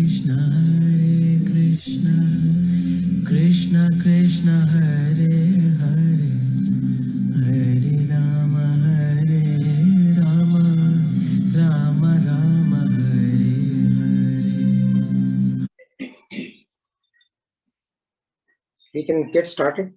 Krishna Krishna Hare Hare Hare Rama Rama Rama Hare Hare. We can get started.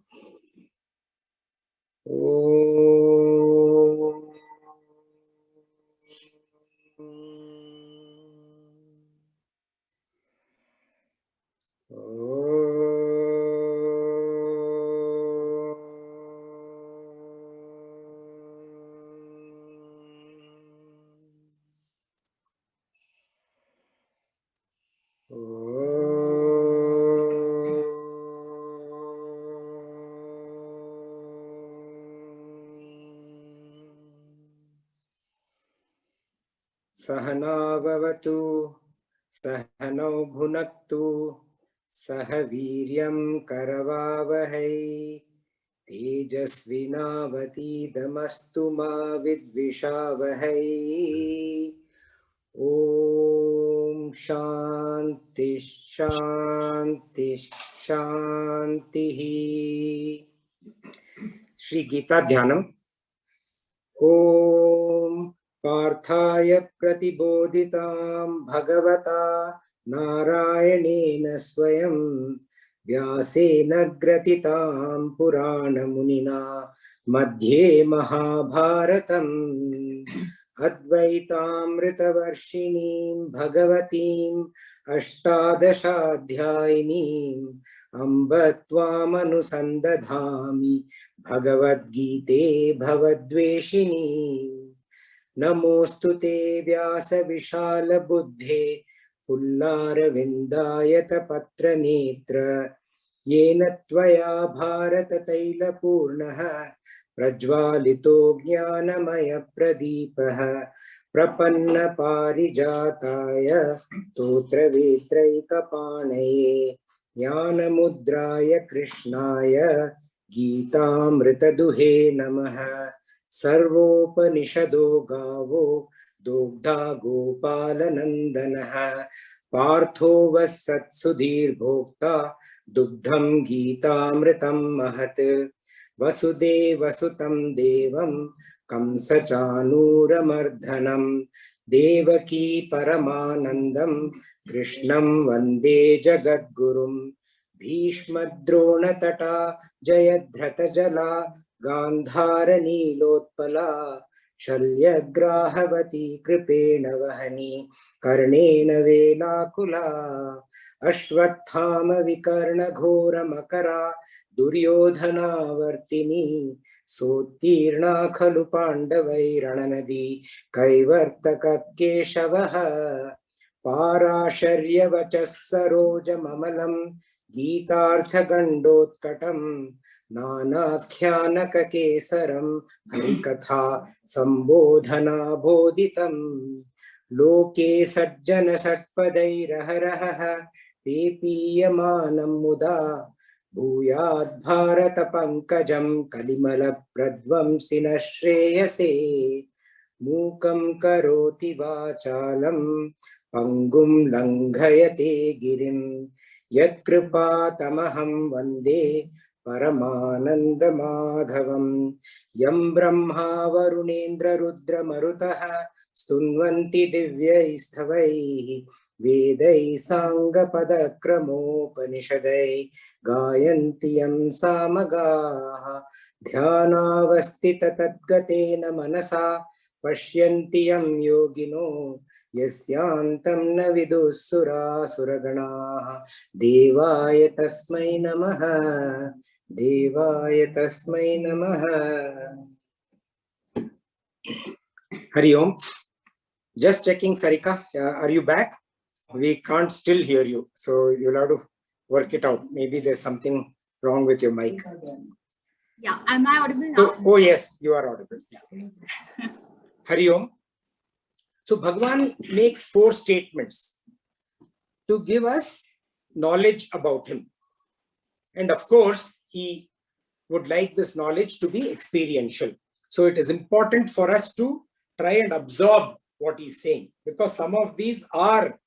सहना भवतु सहनौ भुनक्तु सह वीर्यं करवावहै तेजस्विनावतीतमस्तु मा विद्विषावहै ओम शांति शांति शांति। श्री गीता ध्यानम। ओम पार्थाय प्रतिबोधितां भगवता नारायणेन स्वयं व्यासेन ग्रथितां पुराणमुनिना मध्ये महाभारतम् अद्वैतामृतवर्षिणीं भगवतीम् अष्टादशाध्यायिनीम् अम्ब त्वामनुसन्दधामि भगवद्गीते भवद्वेषिणी। नमोऽस्तु ते व्यासविशालबुद्धे पुल्लारविन्दायतपत्रनेत्र येन त्वया भारततैलपूर्णः प्रज्वालितो ज्ञानमयप्रदीपः प्रपन्नपारिजाताय स्तोत्रवेत्रैकपाणये ज्ञानमुद्राय कृष्णाय गीतामृतदुहे नमः। सर्वोपनिषदो गावो दोग्धा गोपालनन्दनः पार्थो वत्सत्सुधीर्भोक्ता दुग्धं गीतामृतं महत्। वसुदेवसुतं देवं कंसचाणूरमर्दनं देवकी परमानन्दं कृष्णं वन्दे जगद्गुरुं। भीष्मद्रोणतटा जयद्रथजला गान्धारनीलोत्पला शल्यग्राहवती कृपेण वहनी कर्णेन वेलाकुला। अश्वत्थामविकर्णघोरमकरा दुर्योधनावर्तिनी सोत्तीर्णा खलु पाण्डवैरणनदी कैवर्तककेशवः। पाराशर्यवचः सरोजममलं गीतार्थगण्डोत्कटं नानाख्यानककेसरं हरिकथा सम्बोधनाबोधितं। लोके सज्जनषट्पदैरहरहः पेपीयमानं मुदा भूयाद् भारत पंकजं कलिमलप्रध्वंसिनः श्रेयसे। मूकं करोति वाचालं पंगुं लंघयते गिरिं यत्कृपातमहं वन्दे परमानन्दमाधवं। यं ब्रह्मा वरुणेन्द्ररुद्रमरुतः स्तुन्वन्ति दिव्यैस्तवैः वेदैः साङ्गपदक्रमोपनिषदैः गायन्ति यं सामगाः। ध्यानावस्थिततद्गतेन मनसा पश्यन्ति यं योगिनो यस्यान्तं न विदुः सुरासुरगणाः। देवाय तस्मै नमः देवाय तस्मै नमः। हरि ओम। Just checking, Sarika, are you back? We can't still hear you, so you'll have to work it out. Maybe there's something wrong with your mic. Yeah, am I audible now? So, oh yes, you are audible. Yeah. Hari Om. So Bhagwan makes 4 statements to give us knowledge about him. And of course, he would like this knowledge to be experiential. So it is important for us to try and absorb what he's saying, because some of these are,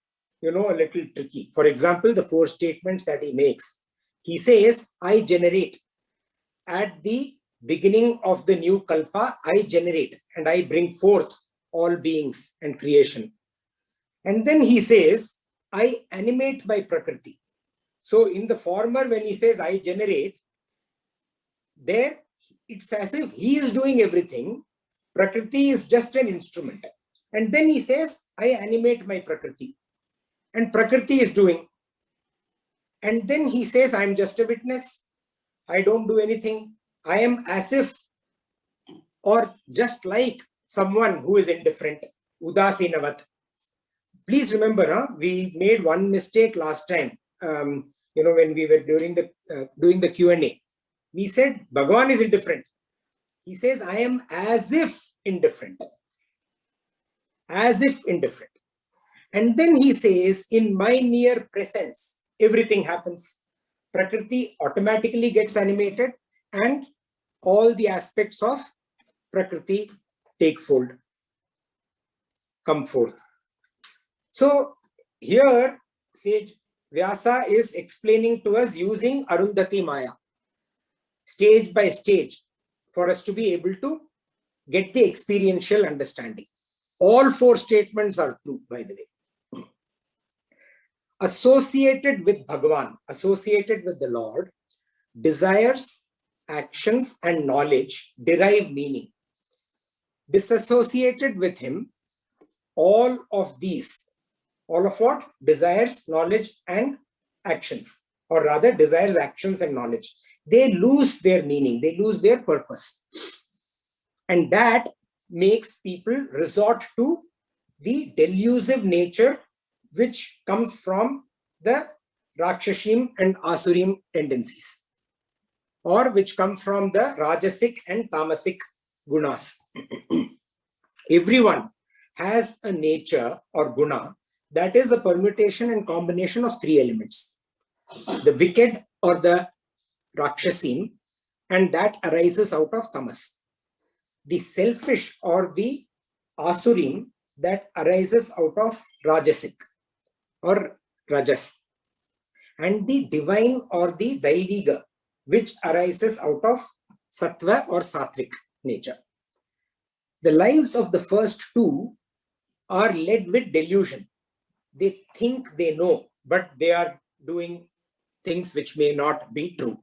a little tricky. For example, the 4 statements that he makes. He says, I generate. At the beginning of the new kalpa, I generate and I bring forth all beings and creation. And then he says, I animate by Prakriti. So in the former, when he says I generate, there it's as if he is doing everything. Prakriti is just an instrument. And then he says, I animate my Prakriti. And Prakriti is doing. And then he says, I am just a witness. I don't do anything. I am as if, or just like someone who is indifferent. Udasinavat. Please remember, we made one mistake last time. When we were doing the Q&A. We said, Bhagavan is indifferent. He says, I am as if indifferent. As if indifferent. And then he says, in my mere presence, everything happens. Prakriti automatically gets animated and all the aspects of Prakriti take fold, come forth. So here, Sage Vyasa is explaining to us using Arundhati Maya, stage by stage, for us to be able to get the experiential understanding. All 4 statements are true, by the way. Associated with Bhagavan, associated with the Lord, desires, actions, and knowledge derive meaning. Disassociated with him, all of these, all of what? Desires, knowledge, and actions, or rather desires, actions, and knowledge. They lose their meaning, they lose their purpose. And that makes people resort to the delusive nature which comes from the Rakshashim and Asurim tendencies, or which come from the Rajasic and Tamasic gunas. Everyone has a nature or guna that is a permutation and combination of 3 elements. The wicked or the Rakshasim, and that arises out of tamas. The selfish or the Asurim, that arises out of Rajasic or Rajas. And the divine or the Daiviga, which arises out of Sattva or Sattvic nature. The lives of the first 2 are led with delusion. They think they know, but they are doing things which may not be true.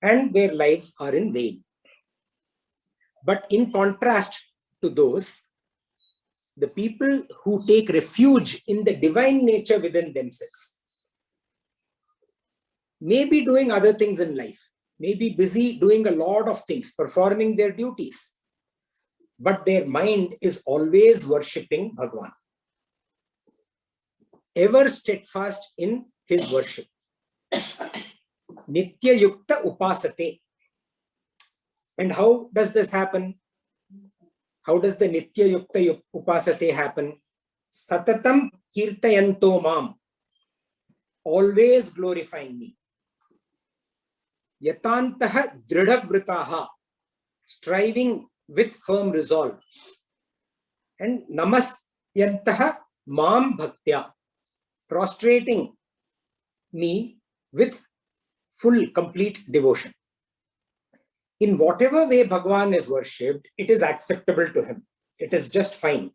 And their lives are in vain. But in contrast to those, the people who take refuge in the divine nature within themselves may be doing other things in life, may be busy doing a lot of things, performing their duties, but their mind is always worshipping Bhagavan, ever steadfast in his worship. Nitya Yukta Upasate. And how does this happen? How does the Nitya Yukta Upasate happen? Satatam Kirtayanto Mam. Always glorifying me. Yatantaha Dridhavritaha. Striving with firm resolve. And Namasyantaha Mam Bhaktya. Prostrating me with full, complete devotion. In whatever way Bhagavan is worshipped, it is acceptable to him. It is just fine.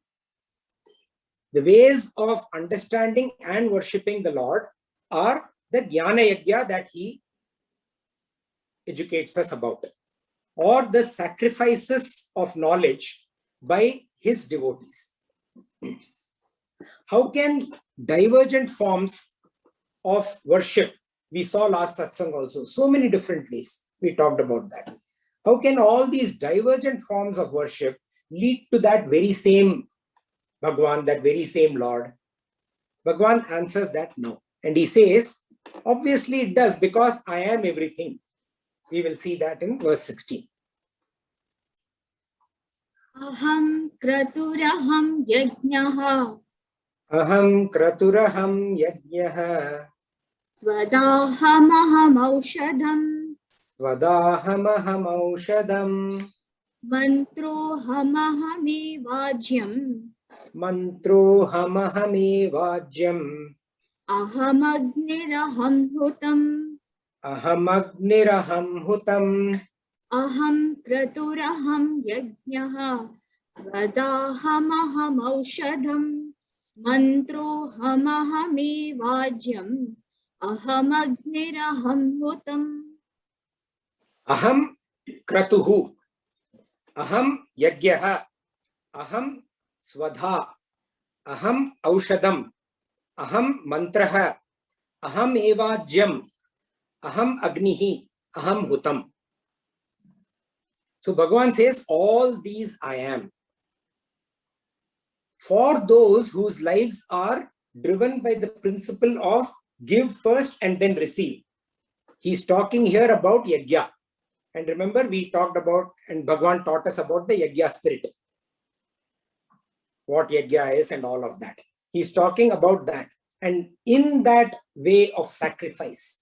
The ways of understanding and worshipping the Lord are the Jnana Yajna that he educates us about, or the sacrifices of knowledge by his devotees. How can divergent forms of worship, we saw last satsang also, so many different ways, we talked about that. How can all these divergent forms of worship lead to that very same Bhagavan, that very same Lord? Bhagavan answers that no. And he says, obviously it does, because I am everything. We will see that in verse 16. Aham kraturaham yajnaha. Aham kraturaham yajnaha. Svadahamaham aushadam. Svadahamaham aushadam. Mantrohamahame vajyam. Mantrohamahame अहमग्निरहं हुतम् Ahamagniraham hutam. अहं क्रतुरहं यज्ञः स्वदाहमहमौषधम् मन्त्रोऽहमहमेवाज्यम् अहमग्निरहं हुतम् Aham kratuhu. Aham yajnaha. Aham swadha. Aham aushadam. Aham mantraha. Aham evajyam. Aham agnihi. Aham hutam. So Bhagavan says, all these I am. For those whose lives are driven by the principle of give first and then receive. He's talking here about yajna. And remember, we talked about, and Bhagavan taught us about the yajna spirit. What yajna is and all of that. He's talking about that. And in that way of sacrifice,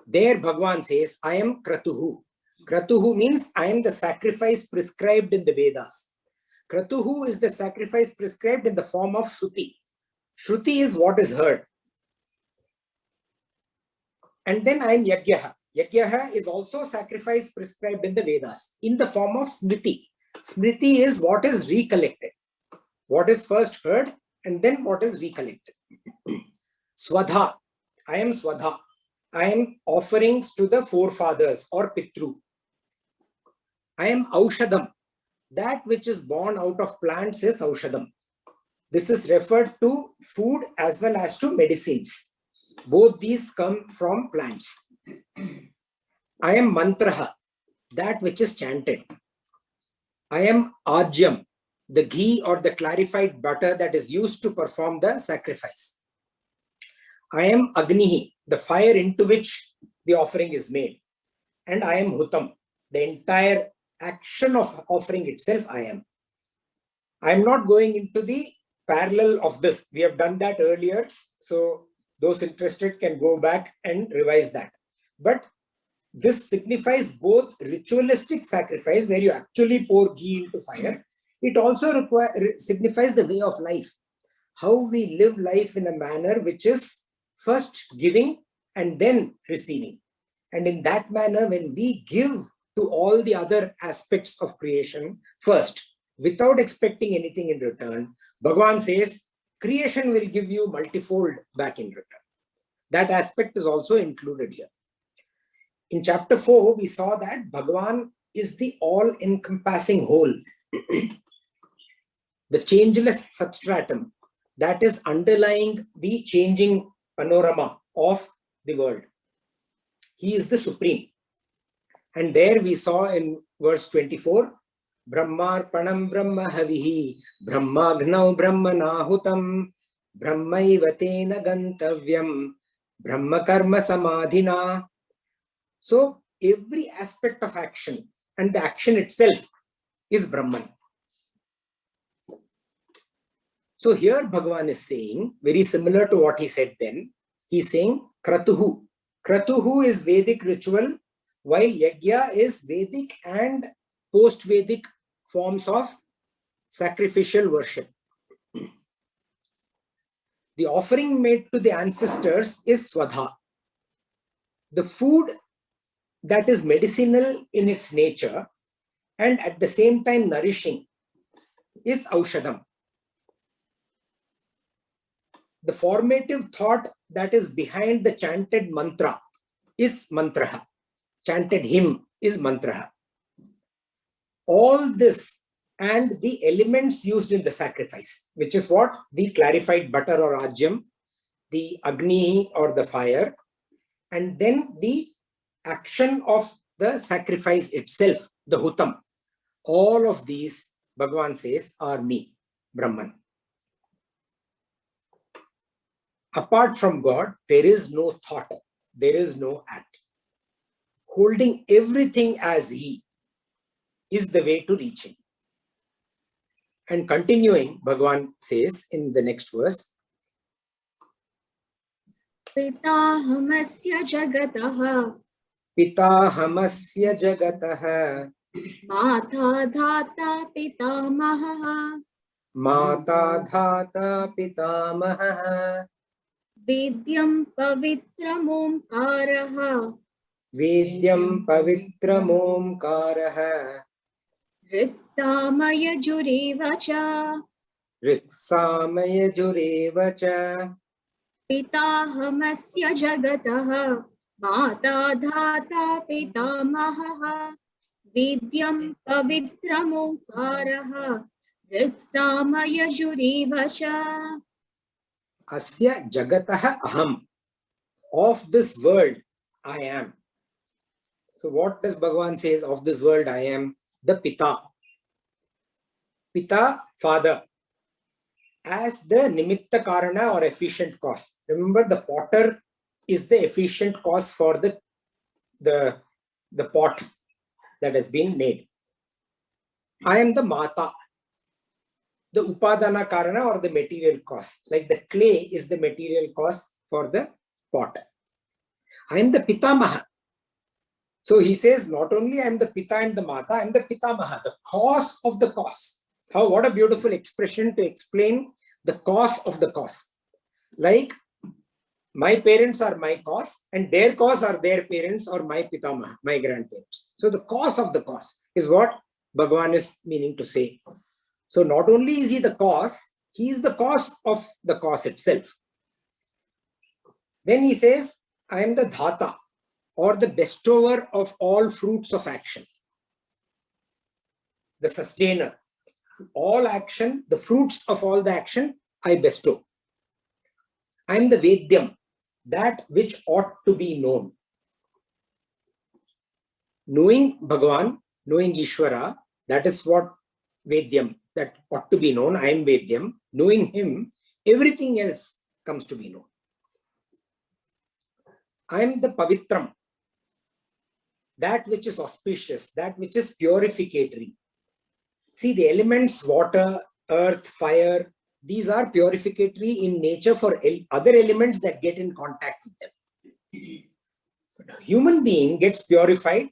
there Bhagavan says, I am kratuhu. Kratuhu means I am the sacrifice prescribed in the Vedas. Kratuhu is the sacrifice prescribed in the form of Shruti. Shruti is what is heard. And then I am Yajnaha. Yajnaha is also sacrifice prescribed in the Vedas in the form of Smriti. Smriti is what is recollected. What is first heard and then what is recollected. Swadha. I am Swadha. I am offerings to the forefathers or Pitru. I am Aushadam. That which is born out of plants is Aushadam. This is referred to food as well as to medicines. Both these come from plants. I am Mantraha. That which is chanted. I am Ajyam. The ghee or the clarified butter that is used to perform the sacrifice. I am Agnihi. The fire into which the offering is made. And I am Hutam. The entire action of offering itself I am. I am not going into the parallel of this. We have done that earlier. So those interested can go back and revise that. But this signifies both ritualistic sacrifice where you actually pour ghee into fire. It also signifies the way of life. How we live life in a manner which is first giving and then receiving. And in that manner, when we give to all the other aspects of creation first, without expecting anything in return, Bhagavan says, creation will give you multifold back in return. That aspect is also included here. In chapter 4, we saw that Bhagavan is the all-encompassing whole, the changeless substratum that is underlying the changing panorama of the world. He is the supreme. And there we saw in verse 24, Brahmarpanam Brahma Havihi, Brahmagnau Brahma Nahutam, Brahmaivatena Gantavyam, Brahma Karma Samadhina. So every aspect of action and the action itself is Brahman. So here Bhagavan is saying, very similar to what he said then, he's saying Kratuhu. Kratuhu is Vedic ritual, while Yajna is Vedic and post-Vedic forms of sacrificial worship. The offering made to the ancestors is Swadha. The food that is medicinal in its nature and at the same time nourishing is Aushadam. The formative thought that is behind the chanted mantra is Mantraha. Chanted hymn is Mantraha. All this and the elements used in the sacrifice, which is what? The clarified butter or ajyam, the agni or the fire, and then the action of the sacrifice itself, the hutam. All of these, Bhagavan says, are me, Brahman. Apart from God, there is no thought, there is no act. Holding everything as He is the way to reach Him. And continuing, Bhagavan says in the next verse, पिताहमस्य जगतः Pitahamasya jagataha माता धाता पितामहः Mata Dhata Pitamahah. वेद्यं पवित्रमोङ्कारः Vedyam Pavitramomkarah. ऋक्सामयजुरेव च Riksamayajureva cha. पिताहमस्य जगतः माता धाता पितामहः वेद्यं पवित्रमोङ्कारः ऋक्सामयजुरेव च Asya Jagatah Aham. Of this world, I am. So what does Bhagavan says of this world I am? The Pita. Pita, father. As the Nimitta Karana or efficient cause. Remember, the potter is the efficient cause for the pot that has been made. I am the Mata, the Upadana Karana or the material cause. Like the clay is the material cause for the pot. I am the Pitamaha. So he says, not only I am the Pita and the Mata, I am the Pitamaha, the cause of the cause. How, what a beautiful expression to explain the cause of the cause. Like, my parents are my cause and their cause are their parents or my Pitamaha, my grandparents. So the cause of the cause is what Bhagavan is meaning to say. So not only is he the cause, he is the cause of the cause itself. Then he says, I am the Dhata, or the bestower of all fruits of action. The sustainer. All action, the fruits of all the action, I bestow. I am the Vedyam, that which ought to be known. Knowing Bhagavan, knowing Ishvara, that is what Vedyam, that ought to be known. I am Vedyam. Knowing him, everything else comes to be known. I am the Pavitram, that which is auspicious, that which is purificatory. See, the elements, water, earth, fire, these are purificatory in nature for other elements that get in contact with them. But a human being gets purified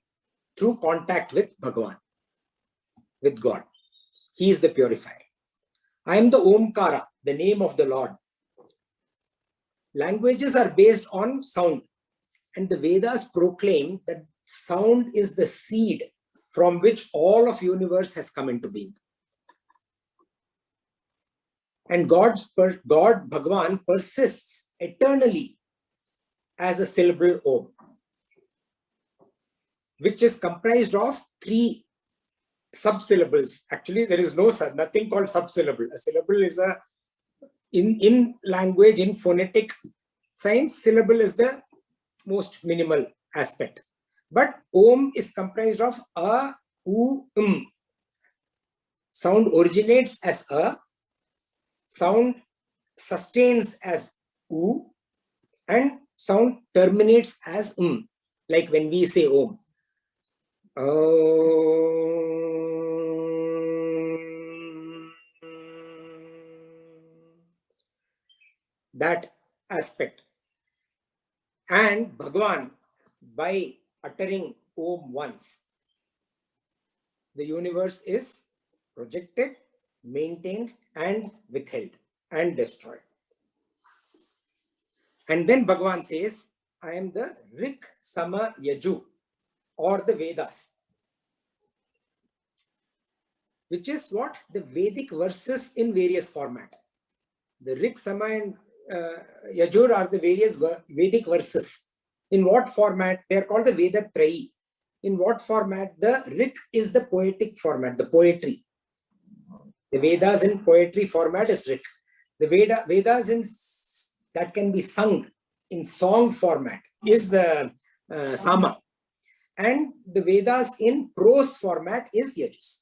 through contact with Bhagavan, with God. He is the purifier. I am the Omkara, the name of the Lord. Languages are based on sound, and the Vedas proclaim that sound is the seed from which all of universe has come into being. And God, Bhagavan, persists eternally as a syllable Om, which is comprised of 3 subsyllables. Actually, there is nothing called subsyllable. A syllable is in language, in phonetic science, syllable is the most minimal aspect. But Om is comprised of A, U, Sound originates as A, sound sustains as U, and sound terminates as like when we say Om. That aspect. And Bhagavan, by uttering Om once, the universe is projected, maintained, and withheld and destroyed. And then Bhagavan says, I am the Rik, Sama, Yaju, or the Vedas, which is what? The Vedic verses in various format. The Rik, Sama, and Yajur are the various Vedic verses. In what format? They are called the Veda Trayi. In what format? The Rik is the poetic format, the poetry. The Vedas in poetry format is Rik. The Vedas in that can be sung in song format is Sama. And the Vedas in prose format is Yajus.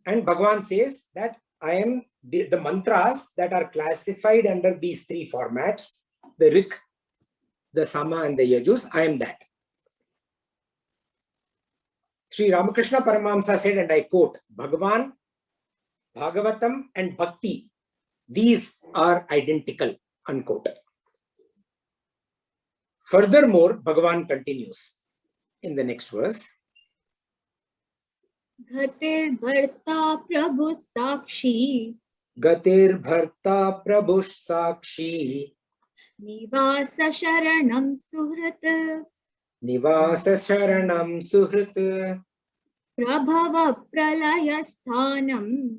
And Bhagavan says that I am the mantras that are classified under these 3 formats, the Rik, the Sama, and the Yajus, I am that. Sri Ramakrishna Paramahamsa said, and I quote, Bhagavan, Bhagavatam, and Bhakti, these are identical, unquote. Furthermore, Bhagavan continues in the next verse. Ghatir Bharta Prabhu Sakshi Gatir Bharta Prabhu Sakshi Nivasa Sharanam Suhrit Nivasa Sharanam Suhrit Prabhava Pralaya Sthanam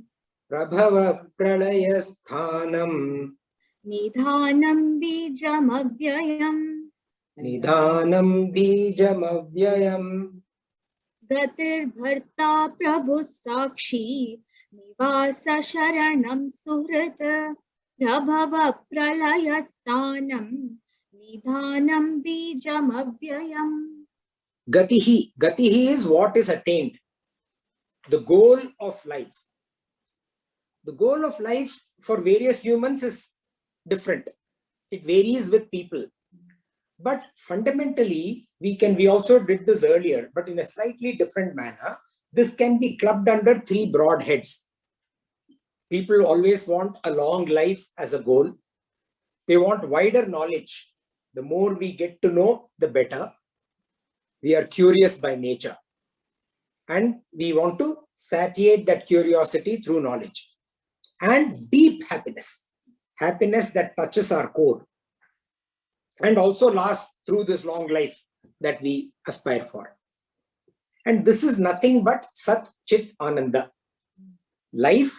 Prabhava Pralaya Sthanam Nidhanam Bijam Avyayam Nidhanam Bijam Avyayam Gatir Bharta Prabhu Sakshi Nivasa Sharanam Suhrit Prabhava Pralaya Sthanam Nidhanam Bijam Avyayam. Gatihi. Gatihi is what is attained. The goal of life. The goal of life for various humans is different. It varies with people. But fundamentally, we also did this earlier, but in a slightly different manner. This can be clubbed under three broad heads. People always want a long life as a goal. They want wider knowledge. The more we get to know, the better. We are curious by nature. And we want to satiate that curiosity through knowledge. And deep happiness. Happiness that touches our core. And also lasts through this long life that we aspire for. And this is nothing but Sat Chit Ananda. Life,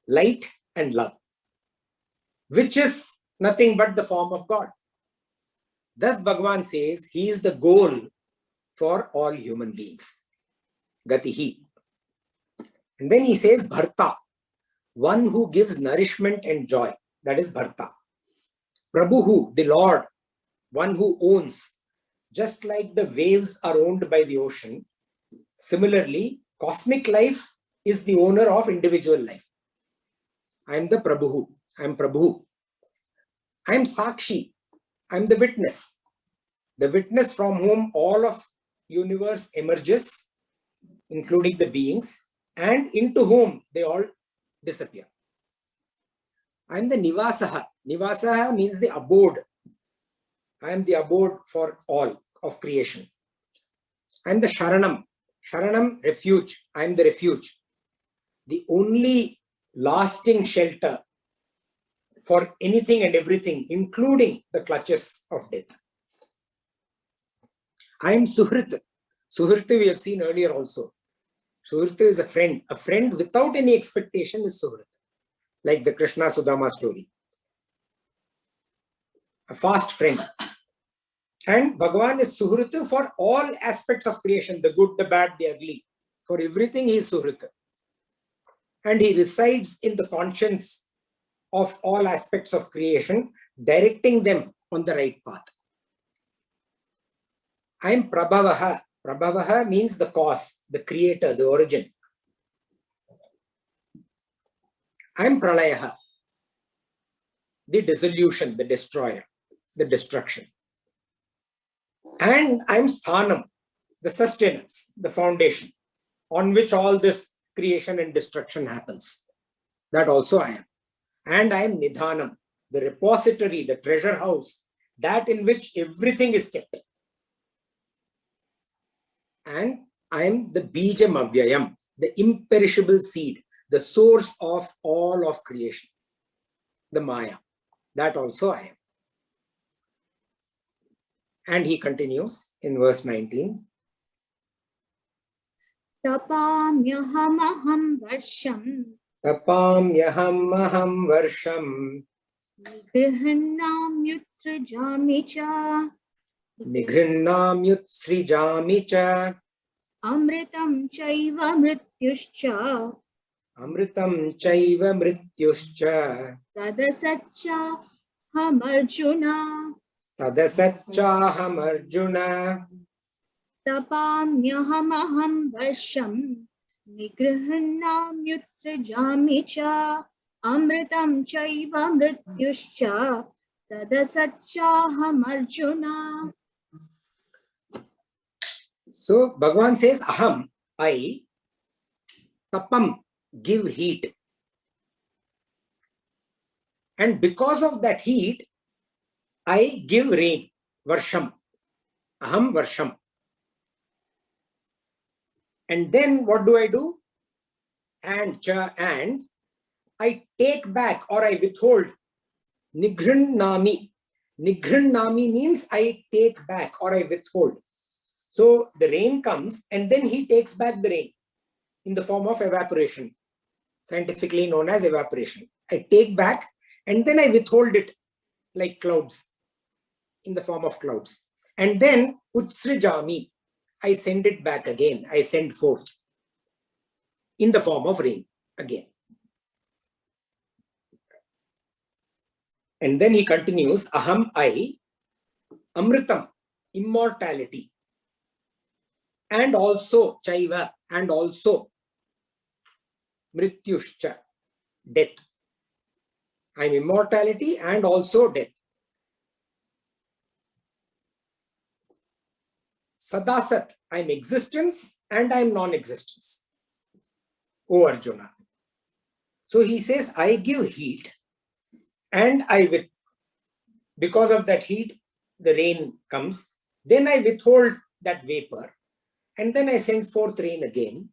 light, and love. Which is nothing but the form of God. Thus Bhagavan says he is the goal for all human beings. Gatihi. And then he says Bharta. One who gives nourishment and joy. That is Bharta. Prabhuhu, the Lord. One who owns. Just like the waves are owned by the ocean, similarly, cosmic life is the owner of individual life. I am the Prabhu. I am Prabhu. I am Sakshi. I am the witness. The witness from whom all of universe emerges, including the beings, and into whom they all disappear. I am the Nivasaha. Nivasaha means the abode. I am the abode for all of creation. I am the Sharanam. Sharanam, refuge. I am the refuge. The only lasting shelter for anything and everything, including the clutches of death. I am Suhrit. Suhrit we have seen earlier also. Suhrit is a friend. A friend without any expectation is Suhrit. Like the Krishna Sudama story. A fast friend. And Bhagavan is Suhrita for all aspects of creation, the good, the bad, the ugly. For everything he is Suhrita. And he resides in the conscience of all aspects of creation, directing them on the right path. I am Prabhavaha. Prabhavaha means the cause, the creator, the origin. I am Pralayaha, the dissolution, the destroyer, the destruction. And I am Sthanam, the sustenance, the foundation on which all this creation and destruction happens. That also I am. And I am Nidhanam, the repository, the treasure house, that in which everything is kept. And I am the Bijam Avyayam, the imperishable seed, the source of all of creation, the Maya. That also I am. And he continues in verse 19. Tapamyahamaham varsham Tapamyaham varsham Nigrihannam yutsrijami cha Nigrinnam yutsrijami cha Amritam chaiva mrityuscha Amritam chaiva mrityuscha Sadasaccha hamarjuna Sadasachaham Arjuna Tapamyahamaham varsham Nigrihannam yutsrijami cha Amritam chaiva mrityuscha Sadasaccha hamarjuna. So Bhagavan says, Aham, I, tapam, give heat. And because of that heat, I give rain, varsham. Aham varsham. And then what do? and I take back or I withhold. Nigrihnami. Nigrihnami means I take back or I withhold. So the rain comes and then he takes back the rain in the form of evaporation, scientifically known as evaporation. I take back and then I withhold it like clouds, in the form of clouds. And then utsrijami, I send it back again. I send forth in the form of rain again. And then he continues, aham, I, amritam, immortality, and also chaiva, and also mrityushcha, death. I am immortality and also death. Sadasat, I am existence and I am non-existence. O Arjuna. So he says, I give heat and because of that heat, the rain comes. Then I withhold that vapor and then I send forth rain again.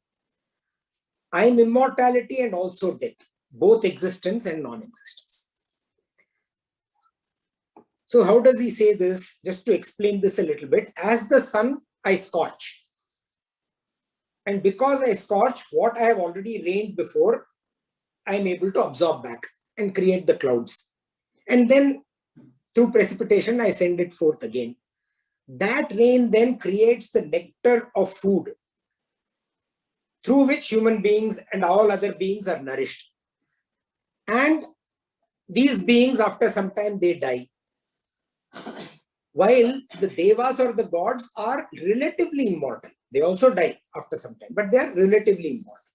I am immortality and also death, both existence and non-existence. So how does he say this? Just to explain this a little bit, as the sun, I scorch. And because I scorch, what I have already rained before, I am able to absorb back and create the clouds. And then through precipitation, I send it forth again. That rain then creates the nectar of food through which human beings and all other beings are nourished. And these beings, after some time, they die. While the devas or the gods are relatively immortal. They also die after some time, but they are relatively immortal.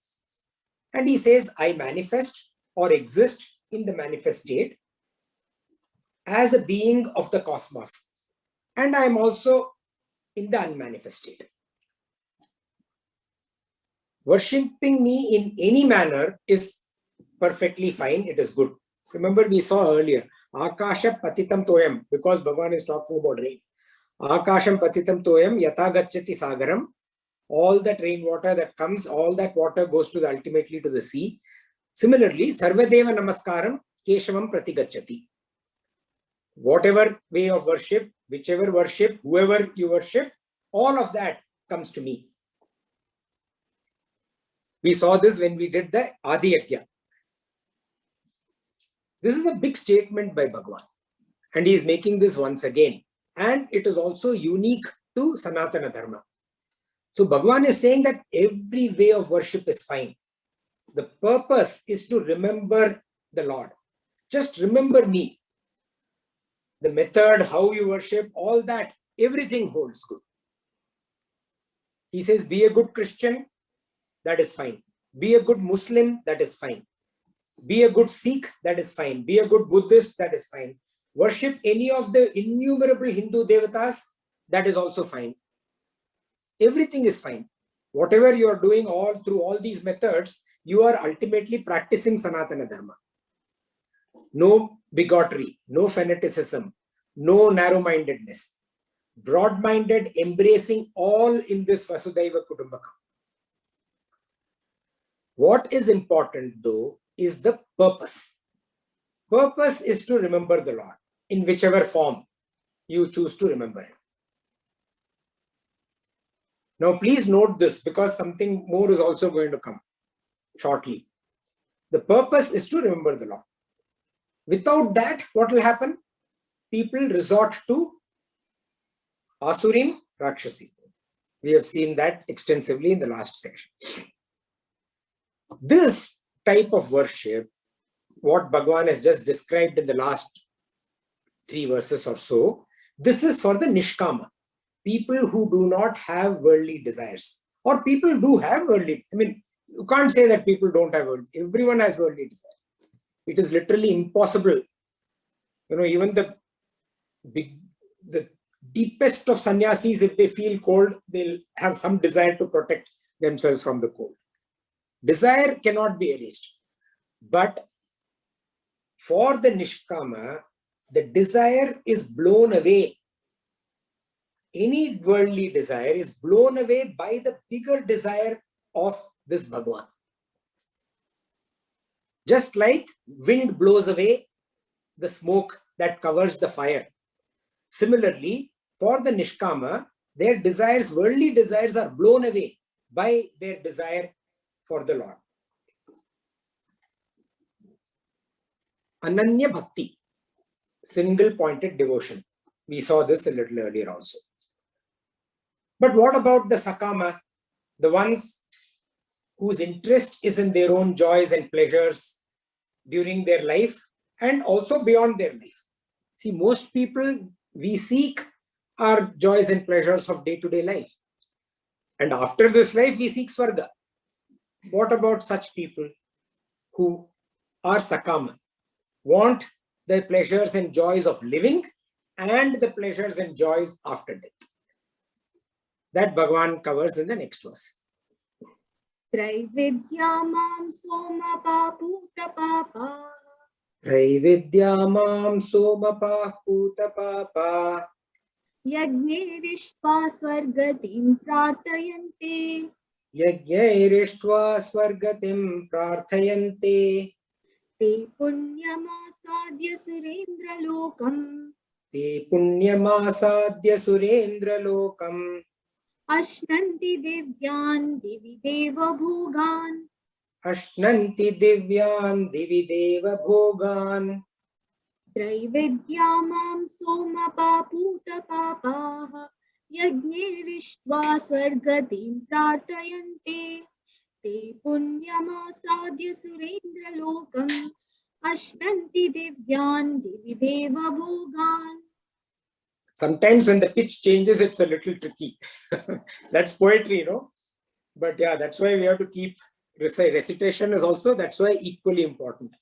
And he says, I manifest or exist in the manifest state as a being of the cosmos. And I am also in the unmanifest state. Worshipping me in any manner is perfectly fine. It is good. Remember, we saw earlier, Akasha patitam toyam, because Bhagavan is talking about rain. Akasham patitam toyam yata gacchati sagaram. All that rainwater that comes, all that water goes to ultimately to the sea. Similarly, Sarvadeva Namaskaram Keshavam Pratigacchati. Whatever way of worship, whichever worship, whoever you worship, all of that comes to me. We saw this when we did the Adi Yajna. This is a big statement by Bhagavan. And he is making this once again. And it is also unique to Sanatana Dharma. So Bhagavan is saying that every way of worship is fine. The purpose is to remember the Lord. Just remember me. The method, how you worship, all that, everything holds good. He says, be a good Christian, that is fine. Be a good Muslim, that is fine. Be a good Sikh, that is fine. Be a good Buddhist, that is fine. Worship any of the innumerable Hindu devatas, that is also fine. Everything is fine. Whatever you are doing all through all these methods, you are ultimately practicing Sanatana Dharma. No bigotry, no fanaticism, no narrow-mindedness. Broad-minded, embracing all in this Vasudhaiva Kutumbakam. What is important though is the purpose. Purpose is to remember the Lord in whichever form you choose to remember Him. Now please note this, because something more is also going to come shortly. The purpose is to remember the Lord. Without that, what will happen? People resort to Asurim Rakshasi. We have seen that extensively in the last section. This type of worship, what Bhagavan has just described in the last 3 verses or so, this is for the Nishkama. People who do not have worldly desires. Or people do have worldly, you can't say that people don't have worldly. Everyone has worldly desire. It is literally impossible. Even the deepest of sannyasis, if they feel cold, they'll have some desire to protect themselves from the cold. Desire cannot be erased. But for the Nishkama, the desire is blown away. Any worldly desire is blown away by the bigger desire of this Bhagavan. Just like wind blows away the smoke that covers the fire. Similarly, for the Nishkama, their desires, worldly desires, are blown away by their desire for the Lord. Ananya Bhakti, single-pointed devotion. We saw this a little earlier also. But what about the Sakama, the ones whose interest is in their own joys and pleasures during their life and also beyond their life? See, most people we seek our joys and pleasures of day-to-day life. And after this life, we seek Swarga. What about such people who are Sakama, want the pleasures and joys of living and the pleasures and joys after death? That Bhagavan covers in the next verse. Traividyamam somapa puta papa. Traividyamam somapa puta papa. Yajnerištva swargatim prarthayante. Yajnerištva swargatim prarthayante. Te punyamasadya surendra lokam. Te punyamasadya surendra lokam. Ashnanti divyan divi deva bhogan. Ashnanti divyan divi deva bhogan. Traividyamam somapa puta papaha. Yajnerištva swargatim prarthayante. Te punyamasadya surendra lokam. Ashnanti divyan divi deva bhogan. Sometimes when the pitch changes, it's a little tricky. That's poetry, you know. But yeah, that's why we have to keep recitation is also, that's why equally important.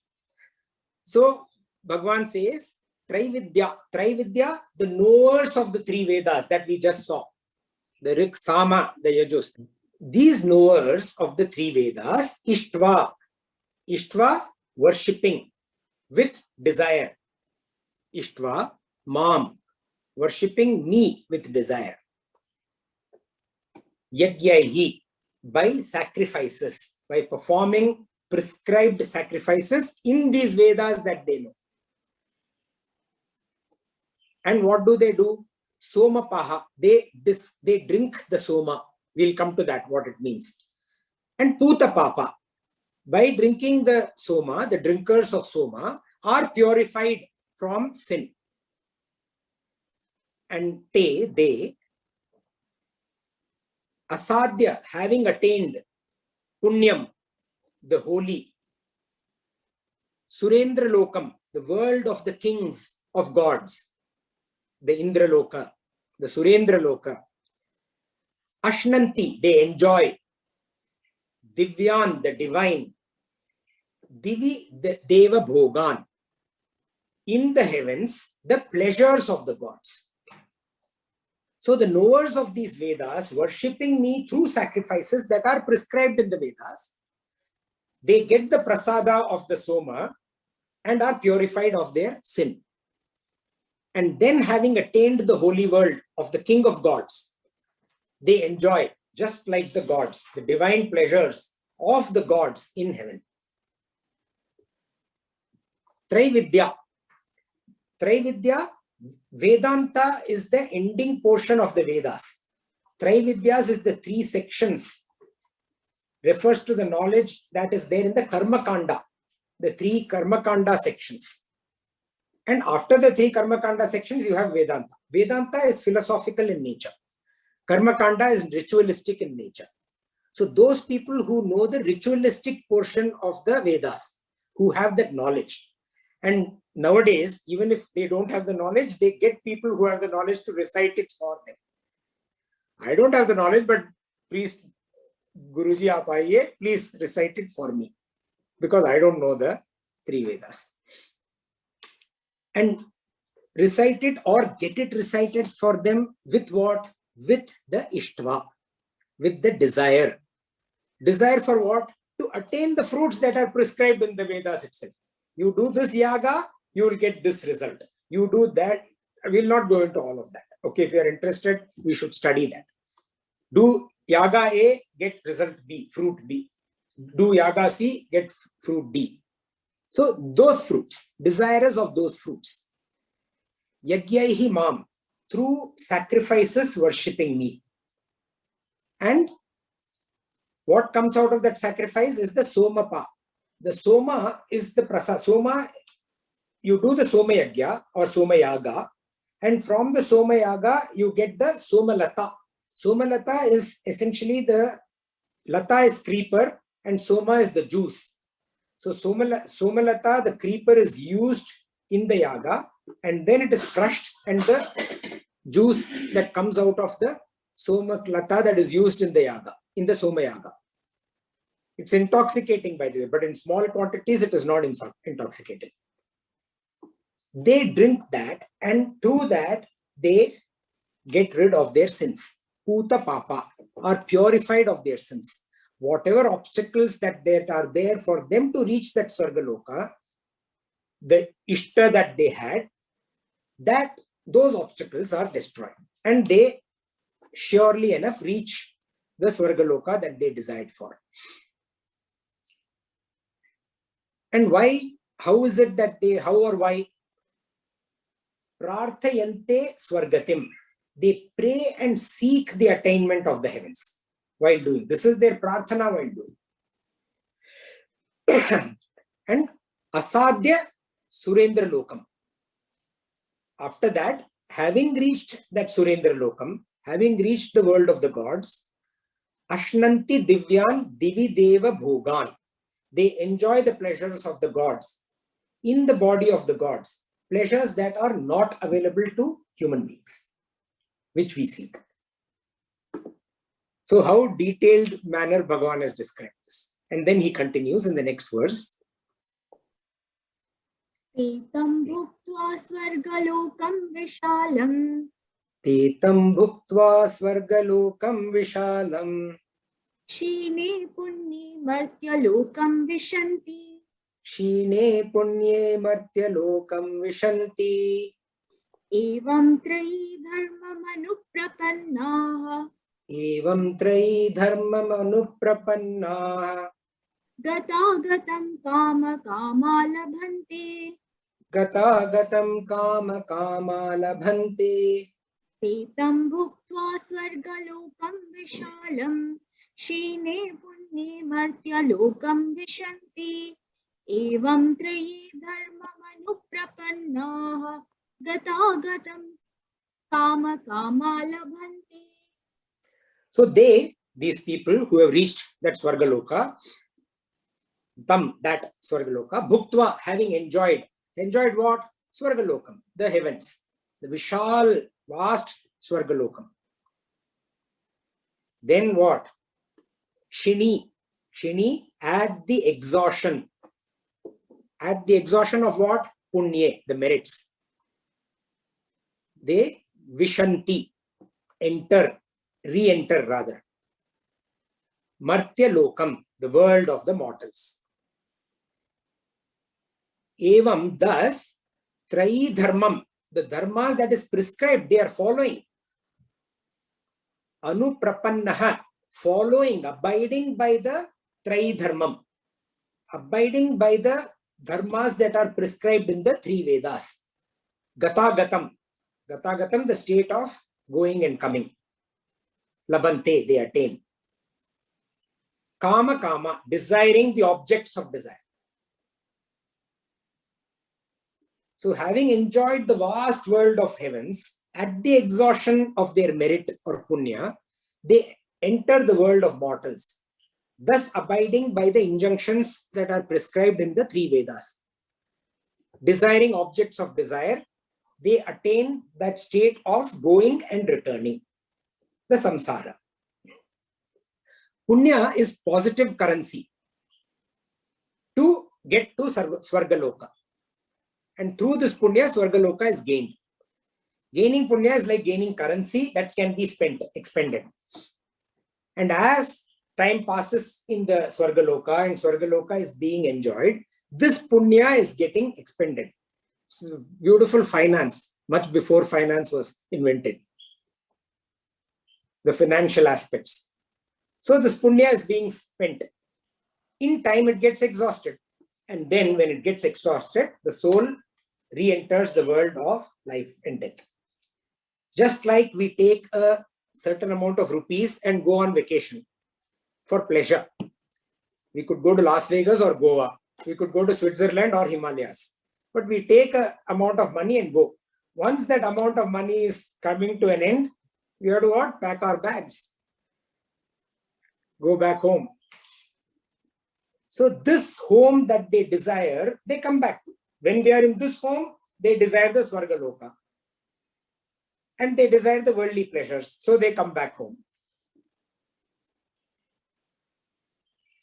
So Bhagavan says, Traividya. Traividya, the knowers of the three Vedas that we just saw. The Rik, Sama, the Yajus. These knowers of the three Vedas, Ishtva. Ishtva, worshipping with desire. Ishtva, Mam, worshipping me with desire. Yajyahi, by sacrifices, by performing prescribed sacrifices in these Vedas that they know. And what do? Somapaha, they drink the soma. We'll come to that, what it means. And Puta Papa, by drinking the soma, the drinkers of soma are purified from sin. And they, asadya, having attained punyam, the holy, surendra lokam, the world of the kings of gods, the Indra Loka, the Surendra Loka, ashnanti, they enjoy, divyan, the divine, divi, the deva bhogan, in the heavens, the pleasures of the gods. So the knowers of these Vedas, worshipping me through sacrifices that are prescribed in the Vedas, they get the prasada of the soma and are purified of their sin. And then, having attained the holy world of the King of Gods, they enjoy, just like the gods, the divine pleasures of the gods in heaven. Traividya. Traividya, Vedanta is the ending portion of the Vedas. Traividyas is the three sections, refers to the knowledge that is there in the Karma Kanda, the three Karma Kanda sections. And after the three Karma Kanda sections, you have Vedanta. Vedanta is philosophical in nature. Karma Kanda is ritualistic in nature. So those people who know the ritualistic portion of the Vedas, who have that knowledge. And nowadays, even if they don't have the knowledge, they get people who have the knowledge to recite it for them. I don't have the knowledge, but priest, Guruji, aap aiye, please recite it for me. Because I don't know the three Vedas. And recite it or get it recited for them with what? With the Ishtva, with the desire. Desire for what? To attain the fruits that are prescribed in the Vedas itself. You do this yaga, you will get this result. You do that. I will not go into all of that. Okay, if you are interested, we should study that. Do yaga A, get result B, fruit B. Do yaga C, get fruit D. So those fruits, desirers of those fruits, yagyaihi mam, through sacrifices worshipping me. And what comes out of that sacrifice is the somapa. The soma is the prasad. Soma, you do the soma yagya or soma yaga, and from the soma yaga you get the somalata. Somalata is essentially the lata is creeper and soma is the juice. So somalata, the creeper, is used in the yaga, and then it is crushed, and the juice that comes out of the somalata that is used in the yaga, in the soma yaga. It's intoxicating, by the way, but in small quantities it is not intoxicating. They drink that, and through that they get rid of their sins. Puta papa, are purified of their sins. Whatever obstacles that are there for them to reach that Swargaloka, the Ishta that they had, that those obstacles are destroyed, and they surely enough reach the Swargaloka that they desired for. And why? How is it that they, how or why? Prarthayante Swargatim. They pray and seek the attainment of the heavens while doing. This is their prarthana while doing. And Asadhya Surendra Lokam. After that, having reached that Surendra Lokam, having reached the world of the gods, Ashnanti Divyan Divi Deva Bhogan. They enjoy the pleasures of the gods in the body of the gods, pleasures that are not available to human beings, which we seek. So how detailed manner Bhagavan has described this. And then he continues in the next verse. Tetam bhuktva swargalokam vishalam. Tetam bhuktva swargalokam vishalam. Shine punni martyalokam vishanti. Shine punye martyalokam vishanti. Evam trayi dharmam anuprapannaha. Evam trayi dharmam anuprapannaha. Gatagatam kama kama labhante. Gatagatam kama kama labhante. Tetam bhuktva swargalokam vishalam. Shine punni martyalokam vishanti. Evam trayi dharmam anuprapannaha. Gatagatam kama kama labhante. So these people who have reached that Swargaloka, that Swargaloka, Bhuktva, having enjoyed what? Swargalokam, the heavens, the Vishal, vast Swargalokam. Then what? Shini at the exhaustion. At the exhaustion of what? Punye, the merits. They Vishanti, re-enter rather. Martya Lokam, the world of the mortals. Evam, thus, Trayi Dharmam, the dharmas that is prescribed, they are following. Anuprapannaha, following, abiding by the Trayi Dharmam, abiding by the dharmas that are prescribed in the three Vedas. Gatagatam, the state of going and coming. Labante, they attain. Kama, desiring the objects of desire. So having enjoyed the vast world of heavens, at the exhaustion of their merit or punya, they enter the world of mortals, thus abiding by the injunctions that are prescribed in the three Vedas. Desiring objects of desire, they attain that state of going and returning, the samsara. Punya is positive currency to get to Swargaloka. And through this punya, Swargaloka is gained. Gaining punya is like gaining currency that can be expended. And as time passes in the Swargaloka and Swargaloka is being enjoyed, this punya is getting expended. It's beautiful finance, much before finance was invented. The financial aspects. So this punya is being spent. In time, it gets exhausted. And then when it gets exhausted, the soul re-enters the world of life and death. Just like we take a certain amount of rupees and go on vacation for pleasure. We could go to Las Vegas or Goa. We could go to Switzerland or Himalayas. But we take an amount of money and go. Once that amount of money is coming to an end, we have to what? Pack our bags. Go back home. So this home that they desire, they come back to. When they are in this home, they desire the Swargaloka. And they desire the worldly pleasures. So they come back home.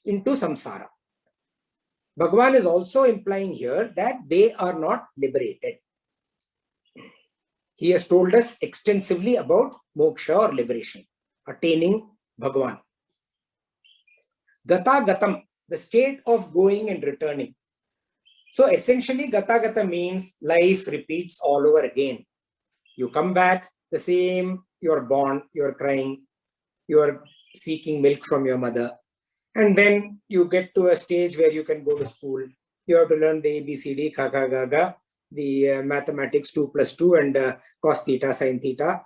Into samsara. Bhagavan is also implying here that they are not liberated. He has told us extensively about moksha or liberation, attaining Bhagavan. Gata gatam, the state of going and returning. So essentially, gata gata means life repeats all over again. You come back, the same, you're born, you're crying, you're seeking milk from your mother. And then you get to a stage where you can go to school. You have to learn the ABCD, Kaka Gaga, the mathematics 2 plus 2 and cos theta, sin theta.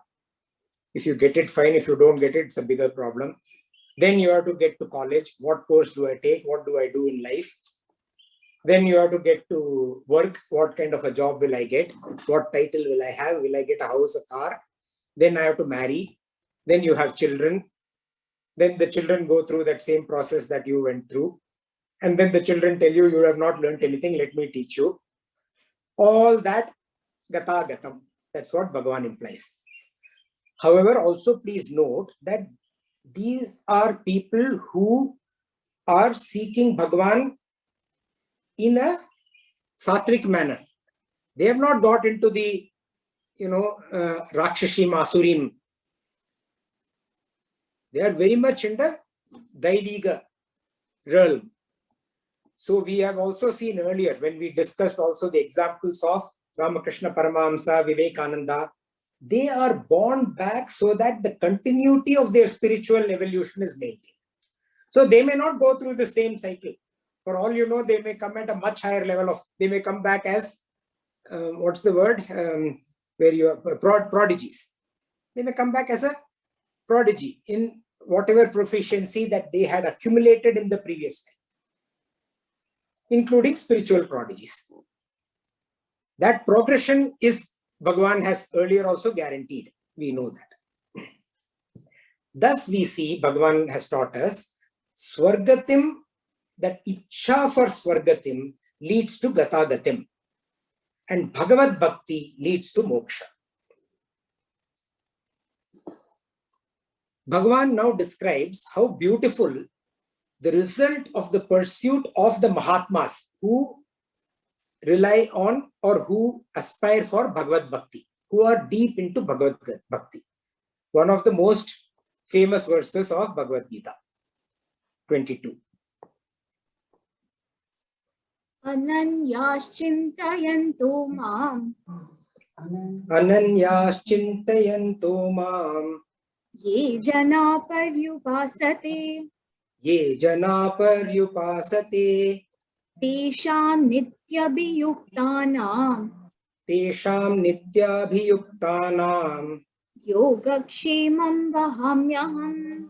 If you get it, fine. If you don't get it, it's a bigger problem. Then you have to get to college. What course do I take? What do I do in life? Then you have to get to work. What kind of a job will I get? What title will I have? Will I get a house, a car? Then I have to marry. Then you have children. Then the children go through that same process that you went through. And then the children tell you, you have not learned anything, let me teach you. All that, gata gatam. That's what Bhagavan implies. However, also please note that these are people who are seeking Bhagavan in a sattvic manner. They have not got into the, Rakshashim, Asurim. They are very much in the Daiviga realm. So we have also seen earlier when we discussed also the examples of Ramakrishna Paramahamsa, Vivekananda. They are born back so that the continuity of their spiritual evolution is maintained. So they may not go through the same cycle. For all you know, they may come at a much higher level of, they may come back as, what's the word, where you are prodigies. They may come back as a prodigy in whatever proficiency that they had accumulated in the previous life, including spiritual prodigies. That progression is, Bhagavan has earlier also guaranteed. We know that. Thus we see Bhagavan has taught us Swargatim, that Ichha for Swargatim leads to Gatagatim, and Bhagavad Bhakti leads to Moksha. Bhagavan now describes how beautiful the result of the pursuit of the Mahatmas who rely on or who aspire for Bhagavad Bhakti, who are deep into Bhagavad Bhakti. One of the most famous verses of Bhagavad Gita, 22. Ananyaschintayanto mam Ananyaschintayanto mam ye jana paryupasate ye jana paryupasate tesham nityabhiyuktanam nityabhiyuktanam yogakshemam vahamyaham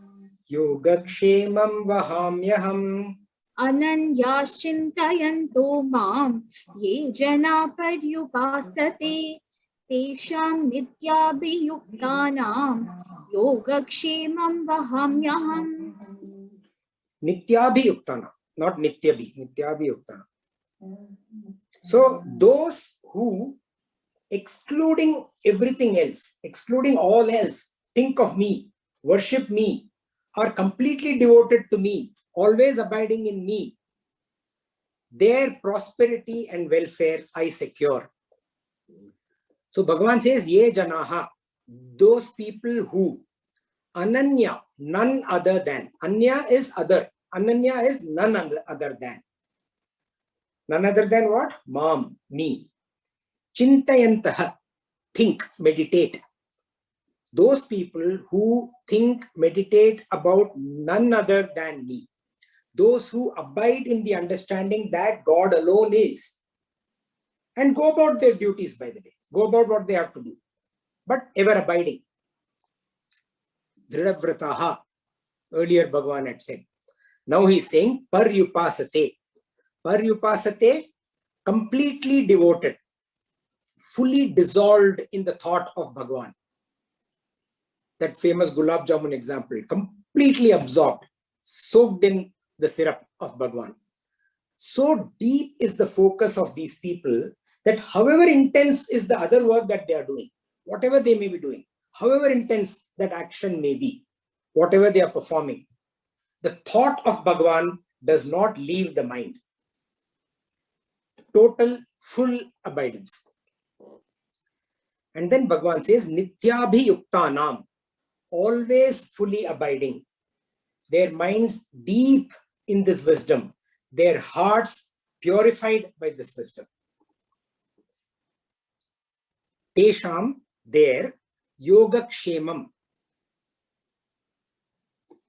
yogakshemam vahamyaham Ananyaschintayanto mam ye jana paryupasate tesham nityabhiyuktanam yogakshemam vahamyaham. Nityabhiyuktana, not Nityabhi, Nityabhiyuktana. So those who, excluding everything else, excluding all else, think of me, worship me, are completely devoted to me, always abiding in me, their prosperity and welfare I secure. So Bhagavan says, Ye janaha, those people who, Ananya, none other than. Anya is other. Ananya is none other than. None other than what? Mam, me. Chintayantaha, think, meditate. Those people who think, meditate about none other than me. those who abide in the understanding that God alone is, and go about their duties, by the way, go about what they have to do, but ever abiding. Dridhavrataha, earlier Bhagavan had said. Now he's saying paryupasate. Paryupasate, completely devoted, fully dissolved in the thought of Bhagavan. That famous Gulab Jamun example, completely absorbed, soaked in the syrup of Bhagavan. So deep is the focus of these people that however intense is the other work that they are doing, whatever they may be doing, however intense that action may be, whatever they are performing, the thought of Bhagavan does not leave the mind. Total, full abidance. And then Bhagavan says, Nityabhiyuktanam, always fully abiding. Their minds deep in this wisdom, their hearts purified by this wisdom. Tesham, their yoga kshemam.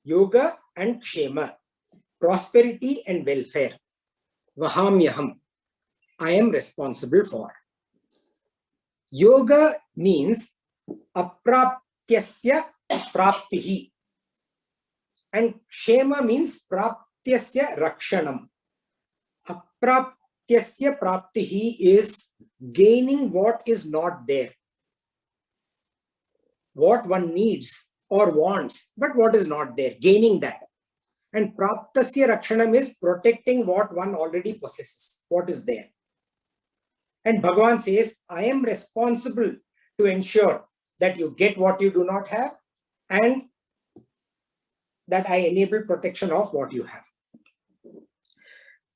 Yoga and kshema, prosperity and welfare. Vahamyaham, I am responsible for. Yoga means apraptyasya praptihi. And kshema means praptyasya rakshanam. Apraptyasya praptihi is gaining what is not there. What one needs or wants, but what is not there, gaining that. And praptasya rakshanam is protecting what one already possesses, what is there. And Bhagavan says, I am responsible to ensure that you get what you do not have and that I enable protection of what you have.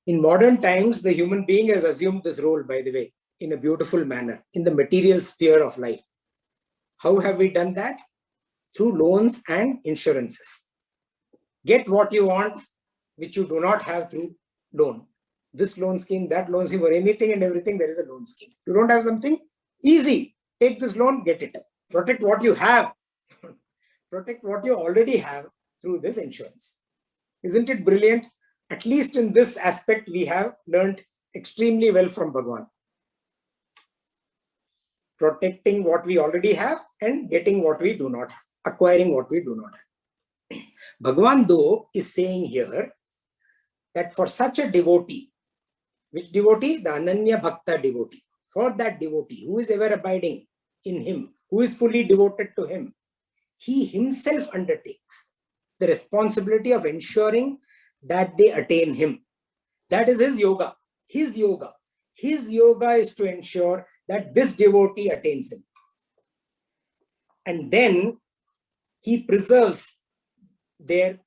In modern times, the human being has assumed this role, by the way, in a beautiful manner, in the material sphere of life. How have we done that? Through loans and insurances. Get what you want, which you do not have through loan. This loan scheme, that loan scheme, for anything and everything, there is a loan scheme. You don't have something? Easy. Take this loan, get it. Protect what you have. Protect what you already have through this insurance. Isn't it brilliant? At least in this aspect, we have learned extremely well from Bhagavan. Protecting what we already have and getting what we do not have, acquiring what we do not have. Bhagavan, though, is saying here that for such a devotee, which devotee? The Ananya Bhakta devotee. For that devotee who is ever abiding in him, who is fully devoted to him, he himself undertakes the responsibility of ensuring that they attain him. That is his yoga. His yoga. His yoga is to ensure that this devotee attains him. And then he preserves their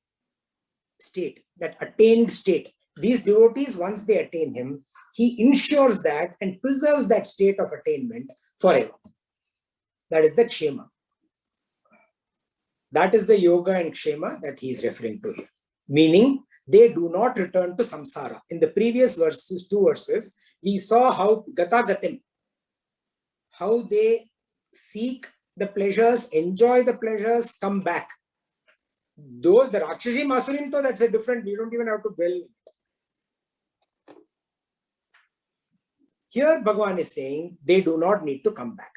state, that attained state. These devotees, once they attain him, he ensures that and preserves that state of attainment forever. That is the kshema. That is the yoga and kshema that he is referring to here. Meaning, they do not return to samsara. In the previous verses, 2 verses, we saw how gatagatim, how they seek the pleasures, enjoy the pleasures, come back. Though the Rakshasi Masurim, though, that's a different, we don't even have to dwell. Here Bhagavan is saying they do not need to come back.